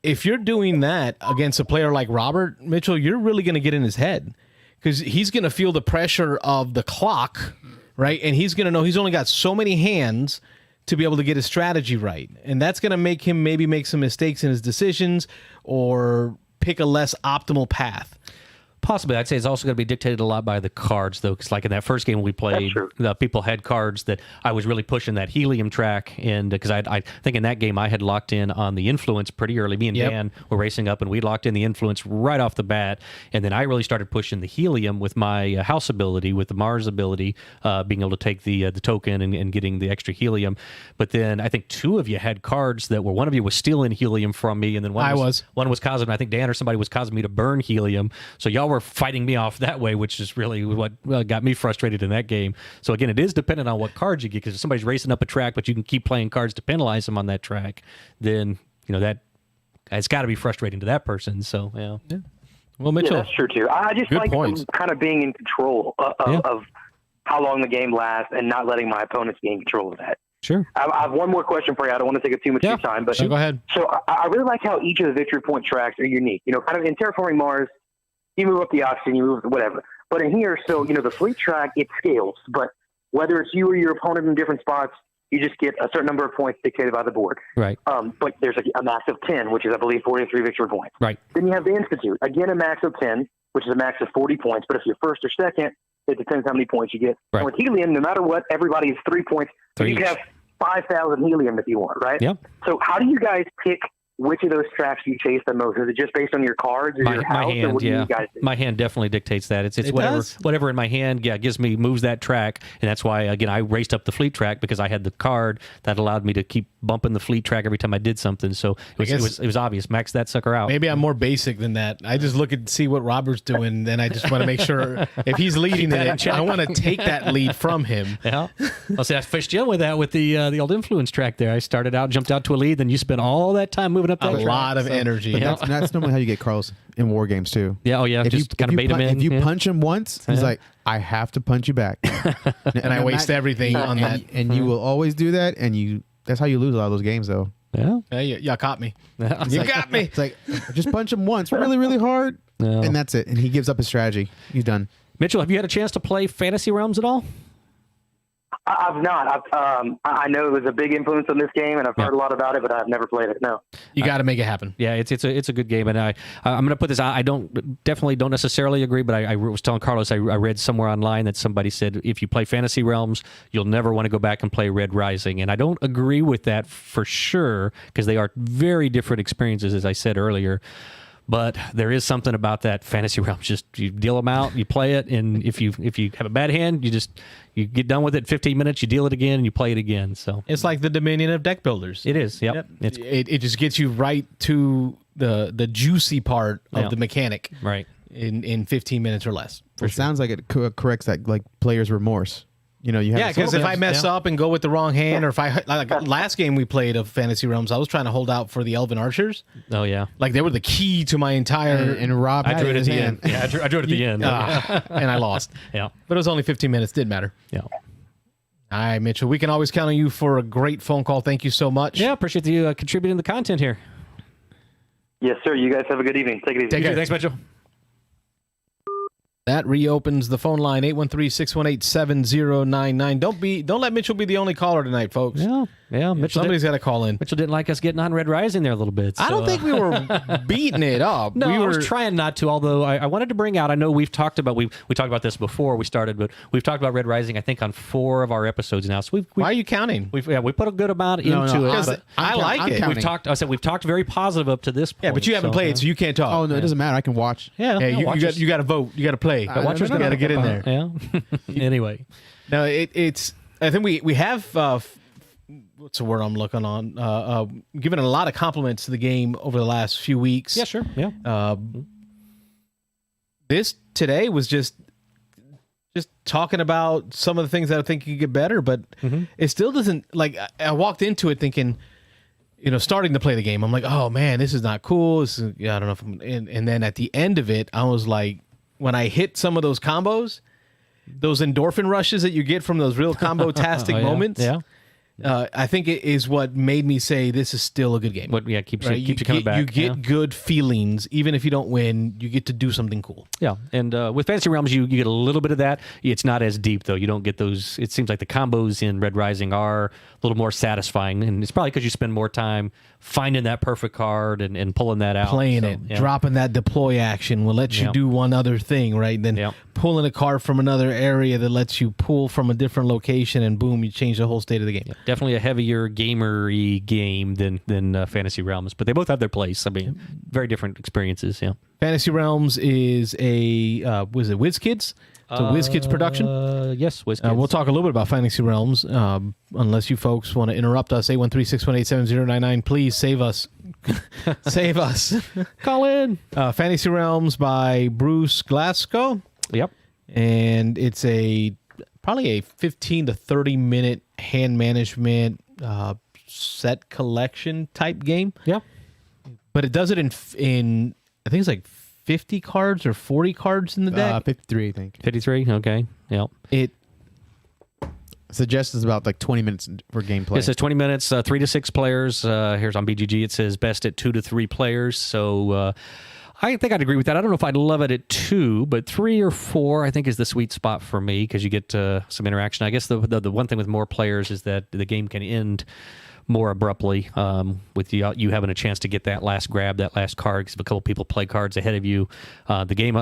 If you're doing that against a player like Robert Mitchell, you're really going to get in his head, because he's going to feel the pressure of the clock, right? And he's going to know he's only got so many hands to be able to get his strategy right. And that's going to make him maybe make some mistakes in his decisions or pick a less optimal path. Possibly. I'd say it's also going to be dictated a lot by the cards, though, because like in that first game we played, the people had cards that I was really pushing that helium track, and because I think in that game I had locked in on the influence pretty early. Me and Dan were racing up, and we locked in the influence right off the bat, and then I really started pushing the helium with my house ability, with the Mars ability, being able to take the token and getting the extra helium. But then I think 2 of you had cards that were, one of you was stealing helium from me, and then one was causing, I think Dan or somebody was causing me to burn helium. So y'all were fighting me off that way, which is really what got me frustrated in that game. So again, it is dependent on what cards you get, because if somebody's racing up a track but you can keep playing cards to penalize them on that track, then that it's got to be frustrating to that person. So yeah. Well, Mitchell, that's true too. I just like kind of being in control of how long the game lasts and not letting my opponents gain control of that. Sure. I have one more question for you. I don't want to take up too much of your time, but go ahead. So I really like how each of the victory point tracks are unique. Kind of in Terraforming Mars, you move up the oxygen, you move whatever. But in here, so, the fleet track, it scales. But whether it's you or your opponent in different spots, you just get a certain number of points dictated by the board. Right. But there's a max of 10, which is, I believe, 43 victory points. Right. Then you have the Institute. Again, a max of 10, which is a max of 40 points. But if you're first or second, it depends how many points you get. Right. And with helium, no matter what, everybody is 3 points. So you can have 5,000 helium if you want, right? Yep. So how do you guys pick which of those tracks you chase the most? Is it just based on your cards or your house? My hand, or what do you guys do? My hand definitely dictates that. It's It whatever in my hand, moves that track, and that's why again I raced up the fleet track, because I had the card that allowed me to keep bumping the fleet track every time I did something. So it was obvious. Max that sucker out. Maybe I'm more basic than that. I just look and see what Robert's doing, then I just want to make sure if he's leading it, I want to take that lead from him. Yeah. I'll say I fished you in with that with the old influence track there. I started out, jumped out to a lead, then you spent all that time moving up that track. A lot of energy. But that's normally how you get Carlos in war games too. Yeah, just kind of bait him in. If you punch him once, he's like, I have to punch you back. and I waste everything on that. And you will always do that, and that's how you lose a lot of those games, though. Yeah. Hey, y'all caught me. You got me. It's like, just punch him once really, really hard, No. and that's it. And he gives up his strategy. He's done. Mitchell, have you had a chance to play Fantasy Realms at all? I've not. I know it was a big influence on this game, and I've heard a lot about it, but I've never played it. No. You got to make it happen. Yeah, it's a good game, and I'm going to put this. I definitely don't necessarily agree, but I was telling Carlos I read somewhere online that somebody said if you play Fantasy Realms, you'll never want to go back and play Red Rising, and I don't agree with that for sure because they are very different experiences, as I said earlier. But there is something about that Fantasy Realms. Just you deal them out, you play it, and if you have a bad hand, you get done with it in 15 minutes, you deal it again, and you play it again. So It's like the Dominion of deck builders. it is. Yep. It just gets you right to the juicy part of the mechanic Right. in 15 minutes or less. It sounds like it corrects that like player's remorse. You know, you have Because if I mess up and go with the wrong hand, or if I like last game we played of Fantasy Realms, I was trying to hold out for the Elven Archers. Oh yeah. Like they were the key to my entire, and Rob I had drew it in at his the hand. end. Yeah, I drew it at the end. and I lost. Yeah. But it was only 15 minutes. Didn't matter. Yeah. All right, Mitchell. We can always count on you for a great phone call. Thank you so much. Yeah. Appreciate you contributing the content here. Yes, sir. You guys have a good evening. Take it easy. Take care. Thanks, Mitchell. That reopens the phone line 813-618-7099. Don't let Mitchell be the only caller tonight, folks. Yeah. Yeah. Mitchell. Somebody's got to call in. Mitchell didn't like us getting on Red Rising there a little bit. I don't think we were beating it up. No, we I were was trying not to. Although I wanted to bring out. I know we've talked about we talked about this before we started, but we've talked about Red Rising. I think on 4 of our episodes now. So Why are you counting? we put a good amount into it. Because But I like it. counting. we've talked very positive up to this point. Yeah, but you haven't played, so you can't talk. Oh no, it doesn't matter. I can watch. Yeah, Hey, yeah, you got to vote. You got to play. Watchers got to get in there. Yeah. Anyway, No, it's. I think we have. What's the word I'm looking on? Given a lot of compliments to the game over the last few weeks. yeah, sure, yeah. This today was just talking about some of the things that I think could get better, but it still doesn't. Like I walked into it thinking, starting to play the game, I'm like, oh man, this is not cool. This is, I don't know if I'm, and then at the end of it, I was like, when I hit some of those combos, those endorphin rushes that you get from those real combo-tastic moments. Yeah. I think it is what made me say this is still a good game. But yeah, keeps Right? you coming back. You get good feelings, even if you don't win. You get to do something cool. Yeah, and with Fantasy Realms, you get a little bit of that. It's not as deep, though. You don't get those. It seems like the combos in Red Rising are a little more satisfying, and it's probably because you spend more time finding that perfect card and pulling that out. Playing So, it, yeah. dropping that deploy action will let you Yeah. do one other thing, right? Then Yeah. pulling a card from another area that lets you pull from a different location, and boom, you change the whole state of the game. Yeah, definitely a heavier gamer-y game than Fantasy Realms, but they both have their place. I mean, very different experiences. Yeah. Fantasy Realms is a was it WizKids? It's a WizKids production. Yes, WizKids. We'll talk a little bit about Fantasy Realms, unless you folks want to interrupt us. 813-618-7099. Please save us. Save us. Call in. Fantasy Realms by Bruce Glasgow. Yep. And it's probably a 15 to 30 minute hand management set collection type game. Yeah. But it does it in I think it's like 50 cards or 40 cards in the deck. 53, I think. 53. Okay. Yep. It Suggests it's about like 20 minutes for gameplay. It says 20 minutes, 3 to 6 players. Here's on BGG. It says best at 2 to 3 players. So I think I'd agree with that. I don't know if I'd love it at 2, but 3 or 4 I think is the sweet spot for me because you get some interaction. I guess the one thing with more players is that the game can end more abruptly with you having a chance to get that last grab, that last card. Because if a couple people play cards ahead of you,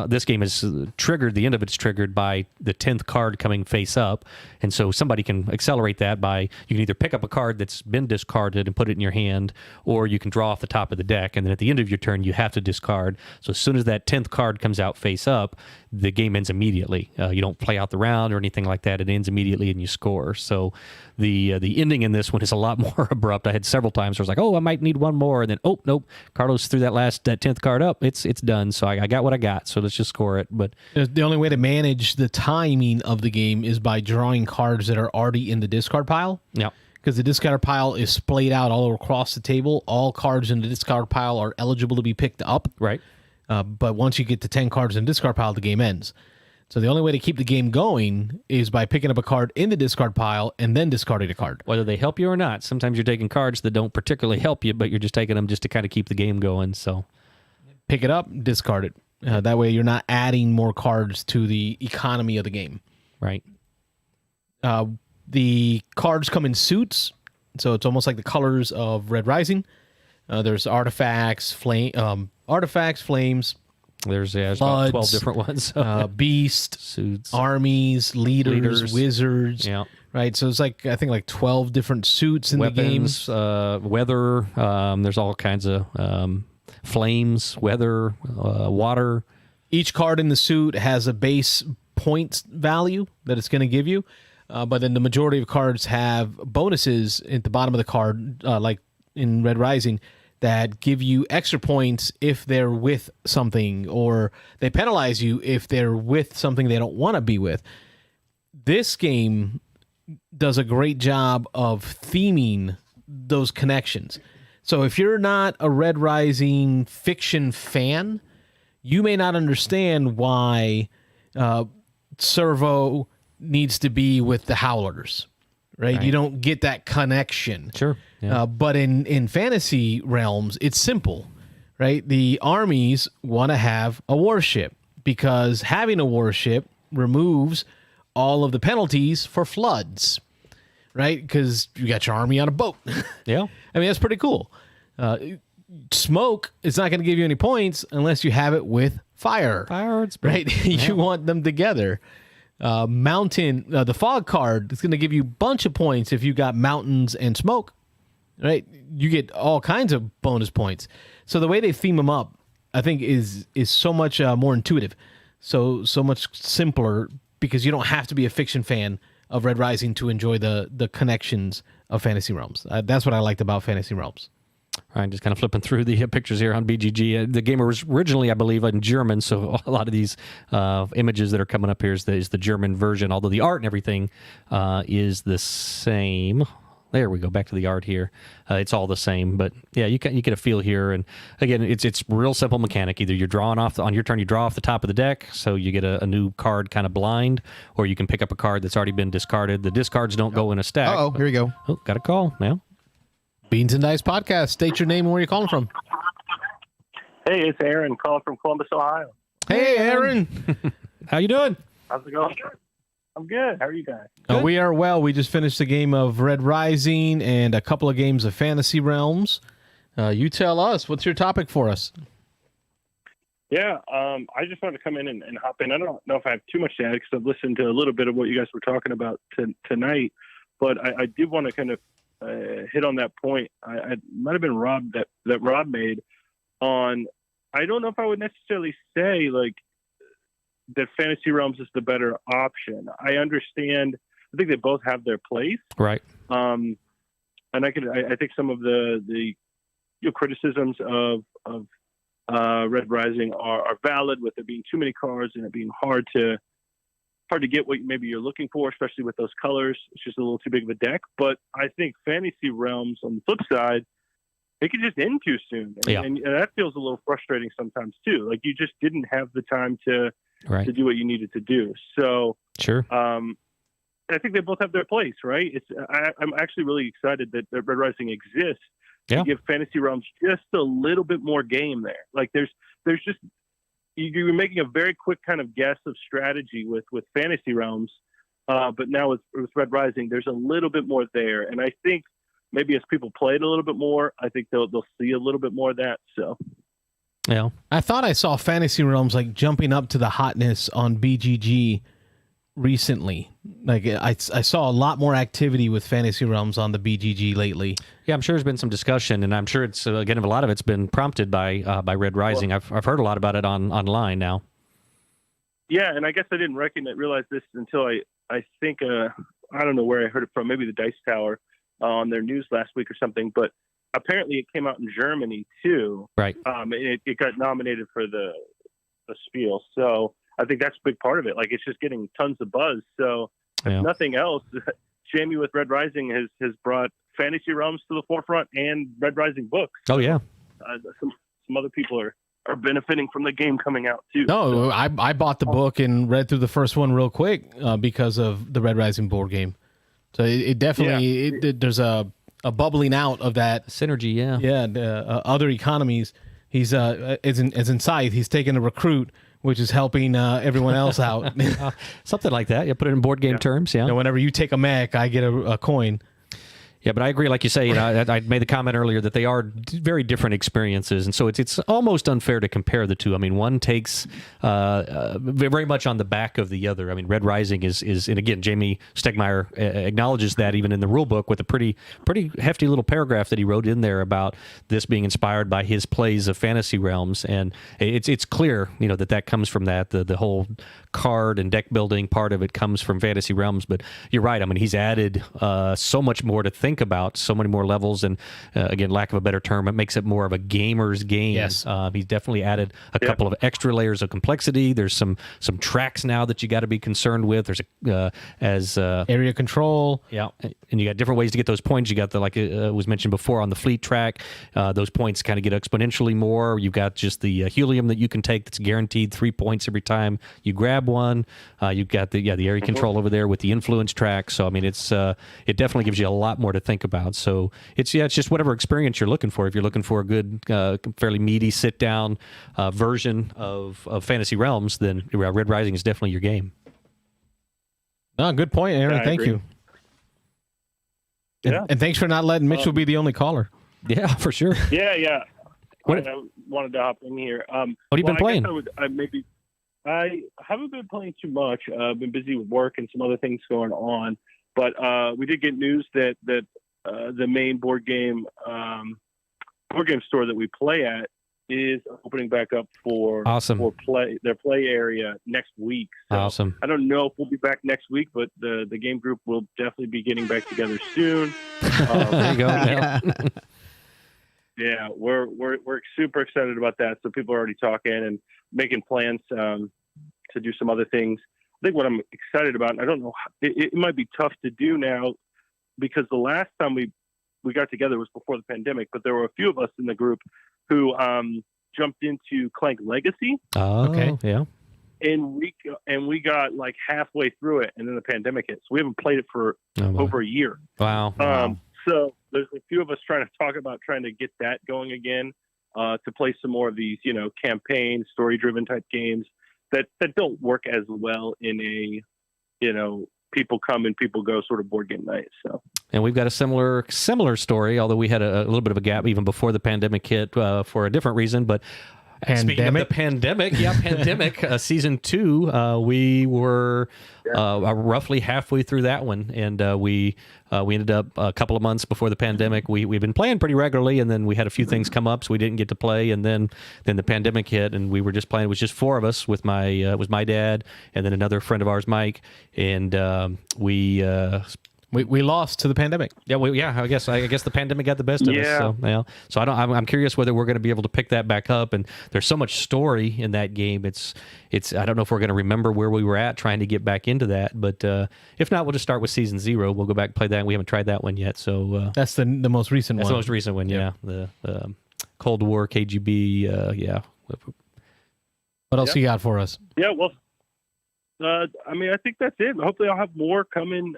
this game is triggered. The end of it's triggered by the 10th card coming face up, and so somebody can accelerate that by you can either pick up a card that's been discarded and put it in your hand, or you can draw off the top of the deck, and then at the end of your turn you have to discard. So as soon as that 10th card comes out face up, the game ends immediately. You don't play out the round or anything like that. It ends immediately and you score. So the ending in this one is a lot more abrupt. I had several times where I was like, oh, I might need one more. And then, oh, nope, Carlos threw that 10th card up. It's done. So I got what I got. So let's just score it. But the only way to manage the timing of the game is by drawing cards that are already in the discard pile. yeah. Because the discard pile is splayed out all across the table. All cards in the discard pile are eligible to be picked up. Right. But once you get to 10 cards in the discard pile, the game ends. So the only way to keep the game going is by picking up a card in the discard pile and then discarding a card. Whether they help you or not. Sometimes you're taking cards that don't particularly help you, but you're just taking them just to kind of keep the game going. So pick it up, discard it. That way you're not adding more cards to the economy of the game. Right. The cards come in suits, so it's almost like the colors of Red Rising. There's artifacts, flames. There's about 12 different ones. Beast, Suits, armies, leaders, wizards. Yeah. Right. So it's like, I think, like 12 different suits in weapons, the game. Weather. There's all kinds of flames, weather, water. Each card in the suit has a base points value that it's going to give you. But then the majority of cards have bonuses at the bottom of the card, like in Red Rising, that give you extra points if they're with something, or they penalize you if they're with something they don't want to be with. This game does a great job of theming those connections. So if you're not a Red Rising fiction fan, you may not understand why Servo needs to be with the Howlers, right? You don't get that connection. Sure. Yeah. But in fantasy realms, it's simple, right? The armies want to have a warship because having a warship removes all of the penalties for floods, right? Because you got your army on a boat. Yeah. I mean, that's pretty cool. Smoke is not going to give you any points unless you have it with fire. Right? You want them together. Mountain, the fog card is going to give you a bunch of points if you got mountains and smoke, right? You get all kinds of bonus points. So the way they theme them up, I think, is so much more intuitive, so much simpler, because you don't have to be a fiction fan of Red Rising to enjoy the connections of Fantasy Realms. That's what I liked about Fantasy Realms. All right, just kind of flipping through the pictures here on BGG. The game was originally, I believe, in German, so a lot of these images that are coming up here is the German version, although the art and everything is the same. There we go, back to the art here. It's all the same, but yeah, you get a feel here. And again, it's real simple mechanic. Either you're drawing off, on your turn, you draw off the top of the deck, so you get a new card kind of blind, or you can pick up a card that's already been discarded. The discards don't go in a stack. Uh-oh, here we go. Oh, got a call now. Beans and Dice Podcast. State your name and where you're calling from. Hey, it's Aaron calling from Columbus, Ohio. Hey, Aaron. How you doing? How's it going? I'm good. How are you guys? We are well. We just finished a game of Red Rising and a couple of games of Fantasy Realms. You tell us, what's your topic for us? Yeah, I just wanted to come in and hop in. I don't know if I have too much to add because I've listened to a little bit of what you guys were talking about tonight, but I did want to kind of hit on that point. I might have been Rob that Rob made on. I don't know if I would necessarily say like that Fantasy Realms is the better option. I understand. I think they both have their place, right? And I think some of the criticisms of Red Rising are valid, with there being too many cards and it being hard to get what maybe you're looking for, especially with those colors. It's just a little too big of a deck. But I think Fantasy Realms, on the flip side, it could just end too soon. And that feels a little frustrating sometimes too. Like you just didn't have the time to do what you needed to do. So sure. I think they both have their place, right? I'm actually really excited that Red Rising exists to give Fantasy Realms just a little bit more game there. Like there's just, you're making a very quick kind of guess of strategy with Fantasy Realms, but now with Red Rising, there's a little bit more there. And I think maybe as people play it a little bit more, I think they'll see a little bit more of that. So, yeah, I thought I saw Fantasy Realms like jumping up to the hotness on BGG recently. Like I saw a lot more activity with Fantasy Realms on the BGG lately. Yeah, I'm sure there's been some discussion, and I'm sure it's again, a lot of it's been prompted by Red Rising. I've heard a lot about it online now. Yeah, and I guess I didn't realize this until I think I don't know where I heard it from, maybe the Dice Tower on their news last week or something, but apparently it came out in Germany too. Right. It got nominated for the Spiel. So I think that's a big part of it. Like it's just getting tons of buzz. So if nothing else, Jamie with Red Rising has brought Fantasy Realms to the forefront and Red Rising books. Oh yeah. Some other people are are benefiting from the game coming out too. No, I bought the book and read through the first one real quick because of the Red Rising board game. So it definitely there's a bubbling out of that synergy. Yeah. Yeah. Other economies. He's as in Scythe, he's taking a recruit, which is helping everyone else out. Something like that. You put it in board game terms. Yeah. You know, whenever you take a mech, I get a coin. Yeah, but I agree. Like you say, I made the comment earlier that they are very different experiences, and so it's almost unfair to compare the two. I mean, one takes very much on the back of the other. I mean, Red Rising is and again, Jamie Stegmaier acknowledges that even in the rule book with a pretty hefty little paragraph that he wrote in there about this being inspired by his plays of Fantasy Realms, and it's clear, that comes from that. The whole card and deck building part of it comes from Fantasy Realms, but you're right. I mean, he's added so much more to think about, so many more levels, and again, lack of a better term, it makes it more of a gamer's game. Yes. He's definitely added a couple of extra layers of complexity. There's some tracks now that you got to be concerned with. There's area control. Yeah, and you got different ways to get those points. You got like was mentioned before on the fleet track. Those points kind of get exponentially more. You've got just the helium that you can take that's guaranteed 3 points every time you grab one. You've got the area control over there with the influence track. So I mean, it definitely gives you a lot more to think about. So it's just whatever experience you're looking for. If you're looking for a good, fairly meaty sit down version of Fantasy Realms, then Red Rising is definitely your game. No, good point, Aaron. Yeah, Thank you. And thanks for not letting Mitchell be the only caller. Yeah, for sure. Yeah. What- I wanted to hop in here. What have you been playing? I haven't been playing too much. I've been busy with work and some other things going on. But we did get news that the main board game store that we play at is opening back up for their play area next week. So Awesome. I don't know if we'll be back next week, but the game group will definitely be getting back together soon. There you go. Yeah. Yeah, we're super excited about that. So people are already talking and making plans to do some other things. I think what I'm excited about, and I don't know, it might be tough to do now because the last time we got together was before the pandemic, but there were a few of us in the group who jumped into Clank Legacy. Oh, okay. Yeah. And we got like halfway through it, and then the pandemic hit. So we haven't played it for over a year. Wow. So there's a few of us trying to talk about trying to get that going again, to play some more of these, campaign, story-driven type games that don't work as well in a, people come and people go sort of board game night. So. And we've got a similar story, although we had a little bit of a gap even before the pandemic hit for a different reason, but. Speaking of the pandemic, season 2, we were roughly halfway through that one, and we ended up a couple of months before the pandemic. We've been playing pretty regularly, and then we had a few things come up, so we didn't get to play, and then the pandemic hit, and we were just playing. It was just 4 of us with my dad, and then another friend of ours, Mike, and we lost to the pandemic. Yeah, I guess the pandemic got the best of us. So I'm curious whether we're going to be able to pick that back up. And there's so much story in that game. It's I don't know if we're going to remember where we were at trying to get back into that. But if not, we'll just start with season 0. We'll go back and play that. We haven't tried that one yet. So that's the most recent one. That's the most recent one. Yeah, the Cold War KGB. Yeah. What else you got for us? Yeah. Well. I think that's it. Hopefully I'll have more coming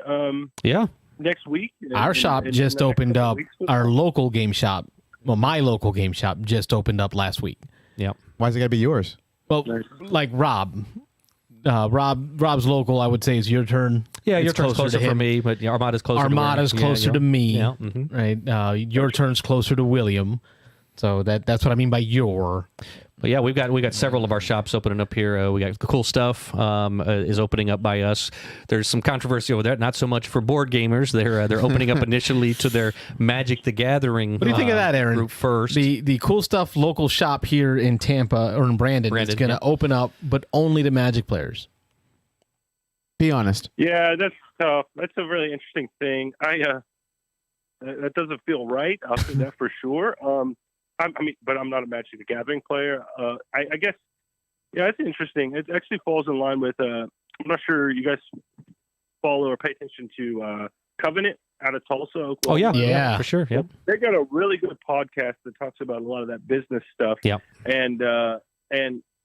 next week. Our shop just opened up. Our local game shop. Well, my local game shop just opened up last week. Yeah. Why's it got to be yours? Well, like Rob. Rob's local, I would say, is your turn. Yeah, your turn's closer for me, but Armada's closer to me. Yeah. Mm-hmm. Right. Your turn's closer to William. So that's what I mean by your. But yeah, we've got several of our shops opening up here. We got Cool Stuff is opening up by us. There's some controversy over there, not so much for board gamers. They're opening up initially to their Magic the Gathering. What do you think of that, Aaron? Group first. The Cool Stuff local shop here in Tampa or in Brandon is going to open up, but only to Magic players. Be honest. Yeah, that's tough. That's a really interesting thing. That doesn't feel right. I'll say that for sure. But I'm not a Magic the Gathering player. I guess, it's interesting. It actually falls in line with, I'm not sure you guys follow or pay attention to Covenant, out of Tulsa, Oklahoma. Oh yeah, Yeah. for sure. Yep. They got a really good podcast that talks about a lot of that business stuff. Yeah. And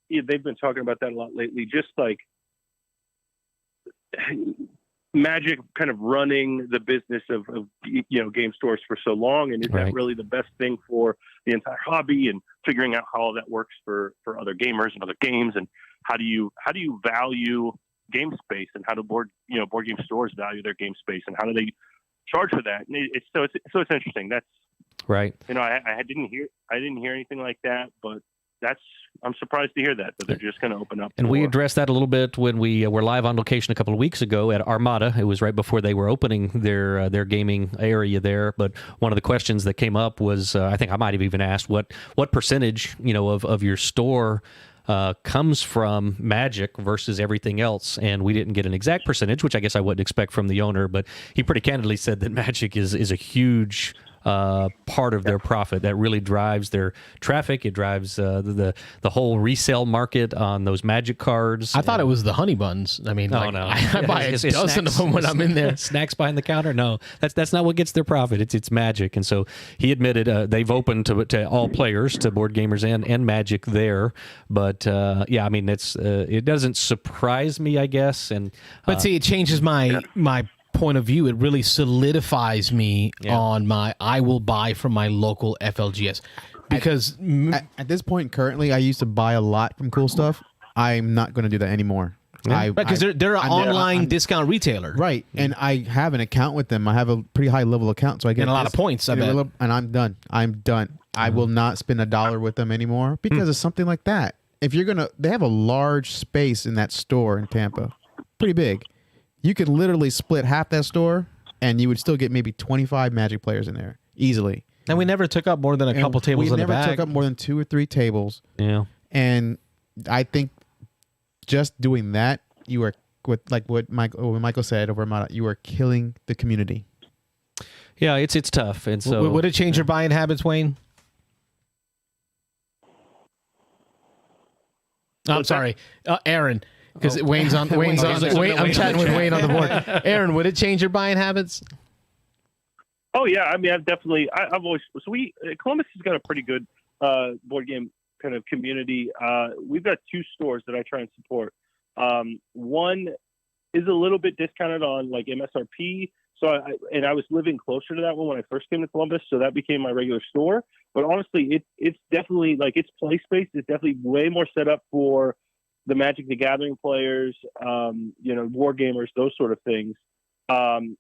they've been talking about that a lot lately. Just like Magic kind of running the business of game stores for so long, and is that really the best thing for the entire hobby, and figuring out how all that works for other gamers and other games, and how do you value game space, and how do board game stores value their game space, and how do they charge for that? And it's interesting. That's right. I didn't hear anything like that, but I'm surprised to hear that they're just going to open up. And we addressed that a little bit when we were live on location a couple of weeks ago at Armada. It was right before they were opening their gaming area there. But one of the questions that came up was, I think I might have even asked, what percentage of your store comes from Magic versus everything else, and we didn't get an exact percentage, which I guess I wouldn't expect from the owner. But he pretty candidly said that Magic is a huge part of their profit. That really drives their traffic. It drives the whole resale market on those Magic cards. I thought it was the honey buns. I mean, no. I buy a dozen of them when I'm in there. Snacks behind the counter? No, that's not what gets their profit. It's Magic. And so he admitted they've opened to all players, to board gamers and Magic there. But I mean, it doesn't surprise me, I guess. But see, it changes my point of view. It really solidifies me on I will buy from my local FLGS, because at this point currently, I used to buy a lot from Cool Stuff. I'm not going to do that anymore. Because they're an online discount retailer, right? And I have an account with them. I have a pretty high level account, so I get a lot of points. I bet. And I'm done. I will not spend $1 with them anymore because of something like that. If they have a large space in that store in Tampa, pretty big. You could literally split half that store, and you would still get maybe 25 Magic players in there easily. And we never took up more than a couple tables in the back. We never took up more than 2 or 3 tables. Yeah. And I think just doing that, you are what Michael said over Armada, you are killing the community. Yeah, it's tough. And so would it change your buying habits, Wayne? I'm sorry, Aaron. Because Wayne's on. I'm chatting with Wayne on the board. Aaron, would it change your buying habits? Oh yeah, I mean, I've always. So Columbus has got a pretty good board game kind of community. We've got 2 stores that I try and support. One is a little bit discounted on like MSRP. So I was living closer to that one when I first came to Columbus, so that became my regular store. But honestly, it's definitely like its play space is definitely way more set up for the Magic the Gathering players, war gamers, those sort of things. So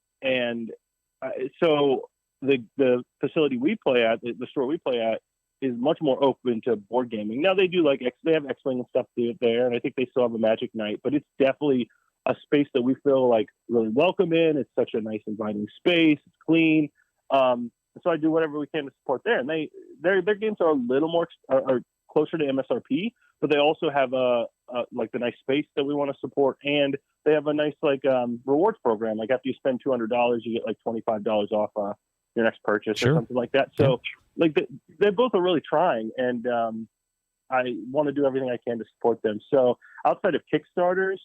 the facility we play at, the store we play at, is much more open to board gaming. Now they do they have X-Wing and stuff there, and I think they still have a Magic night, but it's definitely a space that we feel like really welcome in. It's such a nice, inviting space. It's clean. So I do whatever we can to support there. And their games are a little more are closer to MSRP, but they also have the nice space that we want to support, and they have a nice rewards program. Like after you spend $200, you get like $25 off your next purchase or something like that. So they both are really trying, and I want to do everything I can to support them. So outside of Kickstarters,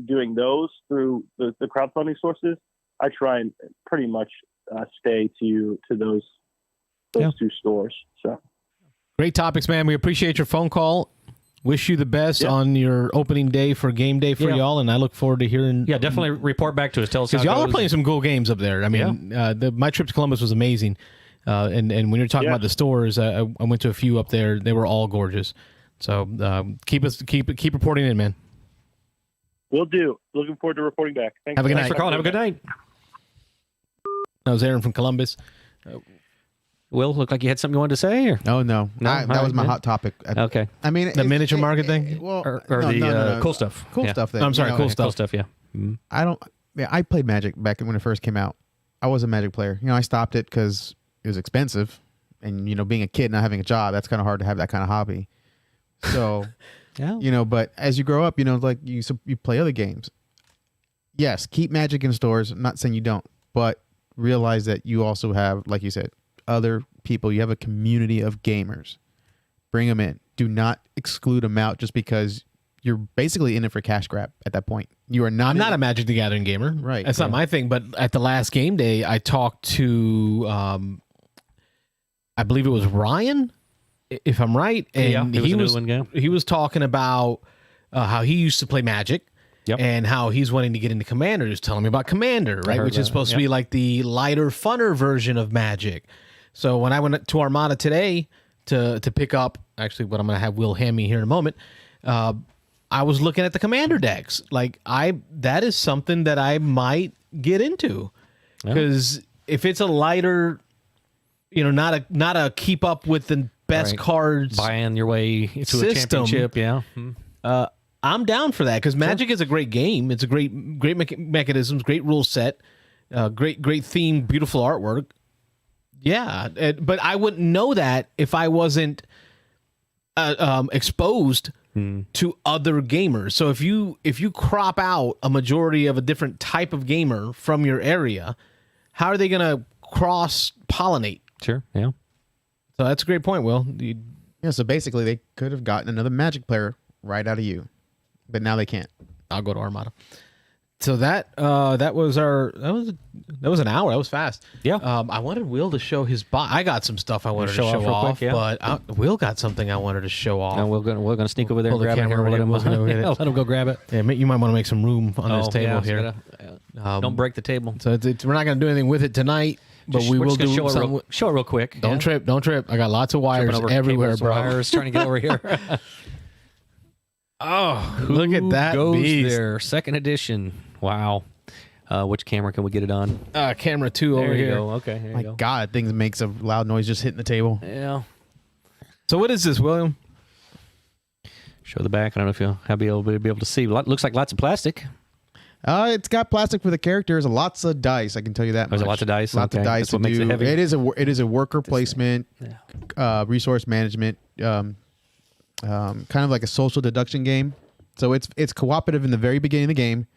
doing those through the crowdfunding sources, I try and pretty much stay to those 2 stores. So great topics, man. We appreciate your phone call. Wish you the best on your opening day for game day for y'all, and I look forward to hearing. Yeah, definitely report back to us. Tell us how it y'all goes. are playing some cool games up there. I mean, my trip to Columbus was amazing, and when you're talking about the stores, I went to a few up there. They were all gorgeous. So keep reporting in, man. Will do. Looking forward to reporting back. Thanks Have a good night. Thanks for calling. Have a good night. That was Aaron from Columbus. Will, look like you had something you wanted to say? Or? Oh, no. That was my hot topic. Okay. I mean, the miniature market thing? Or the cool stuff. Cool stuff. I'm sorry, cool stuff. Cool stuff, yeah. Mm-hmm. I played Magic back when it first came out. I was a Magic player. I stopped it because it was expensive. And, being a kid and not having a job, that's kind of hard to have that kind of hobby. So, but as you grow up, you play other games. Yes, keep Magic in stores. I'm not saying you don't, but realize that you also have, like you said, other people. You have a community of gamers. Bring them in. Do not exclude them out just because you're basically in it for cash grab at that point. You are not. I'm not a Magic the Gathering gamer. Right. That's not my thing. But at the last game day, I talked to, I believe it was Ryan, if I'm right. And he was talking about how he used to play Magic. Yep. And how he's wanting to get into Commander. He was telling me about Commander, right? Which is supposed to be like the lighter, funner version of Magic. So when I went to Armada today to pick up, actually what I'm going to have Will hand me here in a moment, I was looking at the Commander decks. Like that is something that I might get into. Because if it's a lighter, not a keep up with the best cards. Buying your way to a championship, I'm down for that because Magic is a great game. It's a great mechanisms, great rule set, great theme, beautiful artwork. Yeah, but I wouldn't know that if I wasn't exposed to other gamers. So if you crop out a majority of a different type of gamer from your area, how are they going to cross pollinate? Sure. Yeah. So that's a great point, Will. So basically, they could have gotten another Magic player right out of you. But now they can't. I'll go to Armada. So that was an hour. That was fast. Yeah. I wanted Will to show his box. I got some stuff I wanted to show off, quick, but Will got something I wanted to show off. And we're gonna sneak over there and grab it. Camera, Let him go grab it. Yeah, you might want to make some room on this table here. Don't break the table. So we're not going to do anything with it tonight, but we will do something. Show it real quick. Don't trip. I got lots of wires everywhere, bro. Wires trying to get over here. Oh, look at that goes beast. There. Second edition. Wow. Which camera can we get it on? Camera 2 over here. Go. Okay, there My you go. God, things makes a loud noise just hitting the table. Yeah. So what is this, William? Show the back. I don't know if you'll be able to see. Looks like lots of plastic. It's got plastic for the characters, lots of dice. I can tell you that. There's lots of dice. Lots of dice. That's what makes it heavy. It is a worker placement, resource management, kind of like a social deduction game. So it's cooperative in the very beginning of the game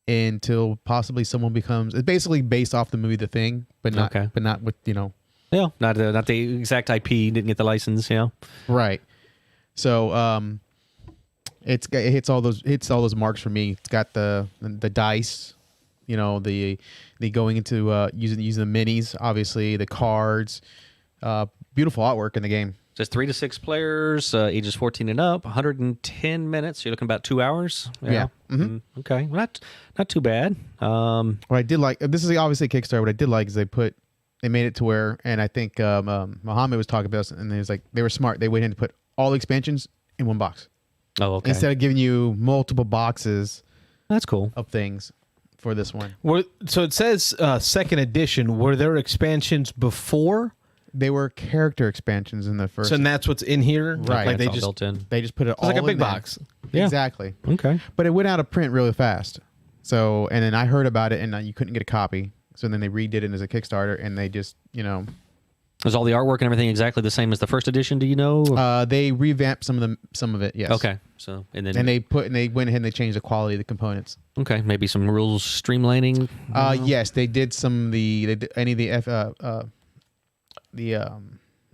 until possibly someone becomes. It's basically based off the movie The Thing, but not with Yeah, not the exact IP. Didn't get the license. Yeah. Right. So it hits all those marks for me. It's got the dice, the going into using the minis, obviously the cards, beautiful artwork in the game. It says 3 to 6 players, ages 14 and up, 110 minutes. You're looking about 2 hours. Yeah. Mm-hmm. Okay, well, not too bad. What I did like, this is obviously Kickstarter. What I did like is they made it to where, and I think Mohammed was talking about this, and they were smart. They went in to put all the expansions in one box. Oh, okay. Instead of giving you multiple boxes. That's cool. Of things for this one. So it says second edition. Were there expansions before? They were character expansions in the first. So and that's what's in here, right? Like they just built in. They just put it all like a big in there. box. Yeah. Exactly. Okay. But it went out of print really fast. So and then I heard about it, and you couldn't get a copy. So then they redid it as a Kickstarter, and they just Was all the artwork and everything exactly the same as the first edition? Do you know? They revamped some of it. Yes. Okay. So and they went ahead and they changed the quality of the components. Okay, maybe some rules streamlining. Yes, they did any of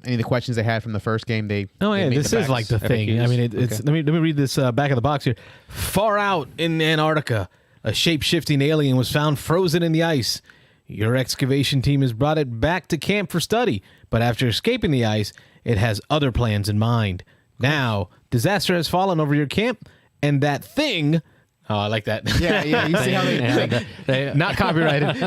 the questions they had from the first game. This is like The Thing. FAQs. I mean, it's let me read this back of the box here. Far out in Antarctica, a shape-shifting alien was found frozen in the ice. Your excavation team has brought it back to camp for study, but after escaping the ice, it has other plans in mind. Now, disaster has fallen over your camp, and that thing... Oh, I like that. Yeah. You see how they not copyrighted.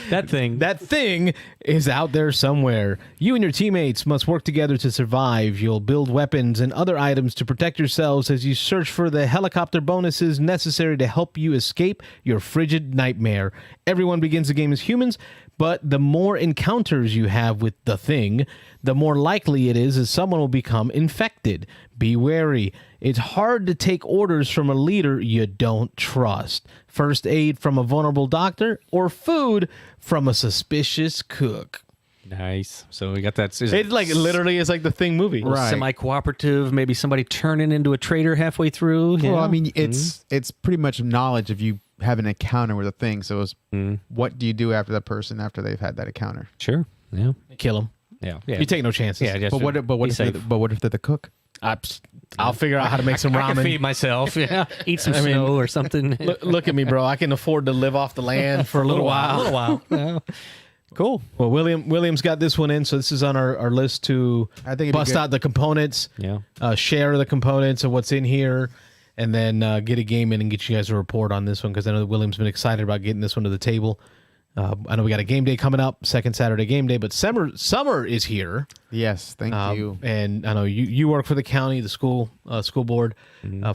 That thing is out there somewhere. You and your teammates must work together to survive. You'll build weapons and other items to protect yourselves as you search for the helicopter bonuses necessary to help you escape your frigid nightmare. Everyone begins the game as humans, but the more encounters you have with the thing, the more likely it is that someone will become infected. Be wary. It's hard to take orders from a leader you don't trust. First aid from a vulnerable doctor or food from a suspicious cook. Nice. So we got that. It literally is like the Thing movie. Right. Semi-cooperative, maybe somebody turning into a traitor halfway through. Well, I mean, it's pretty much knowledge if you have an encounter with a thing. So it's what do you do after that person after they've had that encounter? Sure. Yeah. Kill him. Yeah. You take no chances. Yeah. But what if they're the cook? I'll figure out how to make some I can ramen. feed myself. Yeah, eat some I mean, snow or something. Look at me, bro. I can afford to live off the land for a little while. A little while. Yeah. Cool. Well, William's got this one in, so this is on our list to I think it'd be bust good. out the components, Yeah. share the components of what's in here, and then get a game in and get you guys a report on this one, because I know that William's been excited about getting this one to the table. I know we got a game day coming up, second Saturday game day, but summer is here. Yes, thank you. And I know you work for the county, the school board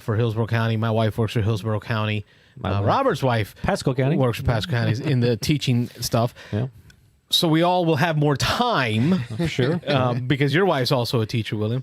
for Hillsborough County. My wife works for Hillsborough County. Robert's wife, Pasco County. works for Pasco County in the teaching stuff. Yeah. So we all will have more time, Sure. because your wife's also a teacher, William.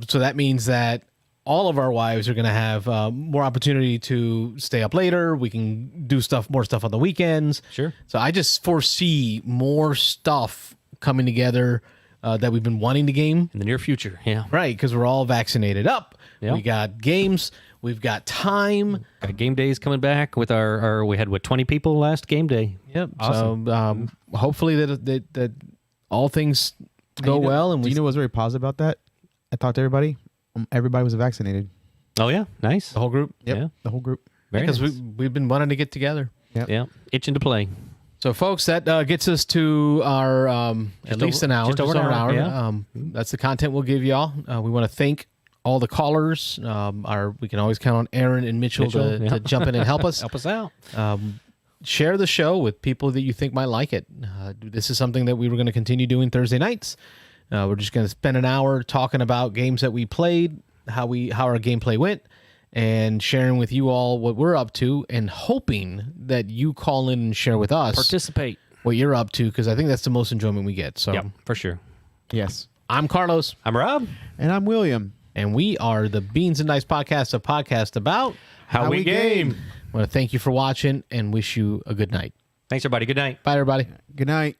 So that means that all of our wives are going to have more opportunity to stay up later. We can do more stuff on the weekends. Sure. So I just foresee more stuff coming together that we've been wanting to game. In the near future. Yeah. Right, because we're all vaccinated up. Yeah. We got games. We've got time. Got game days coming back with our we had 20 people last game day. Yep. Awesome. So hopefully that all things go well. And Do you know what's very positive about that? I talked to everybody. Everybody was vaccinated. Oh yeah, nice. the whole group. Yep, Yeah. the whole group. Very Because nice. we've been wanting to get together. Yeah, itching to play. So, folks, that gets us to our at least an hour. just over an hour, yeah. That's the content we'll give y'all. We want to thank all the callers. We can always count on Aaron and Mitchell, to jump in and help us. Help us out. Share the show with people that you think might like it. This is something that we were going to continue doing Thursday nights. We're just going to spend an hour talking about games that we played, how our gameplay went, and sharing with you all what we're up to, and hoping that you call in and share with us Participate. what you're up to, because I think that's the most enjoyment we get. So Yep, for sure. Yes. I'm Carlos, I'm Rob. And I'm William. and we are the Beans and Dice Podcast, a podcast about How we game. I want to thank you for watching and wish you a good night. Thanks, everybody. Good night. Bye, everybody. Good night.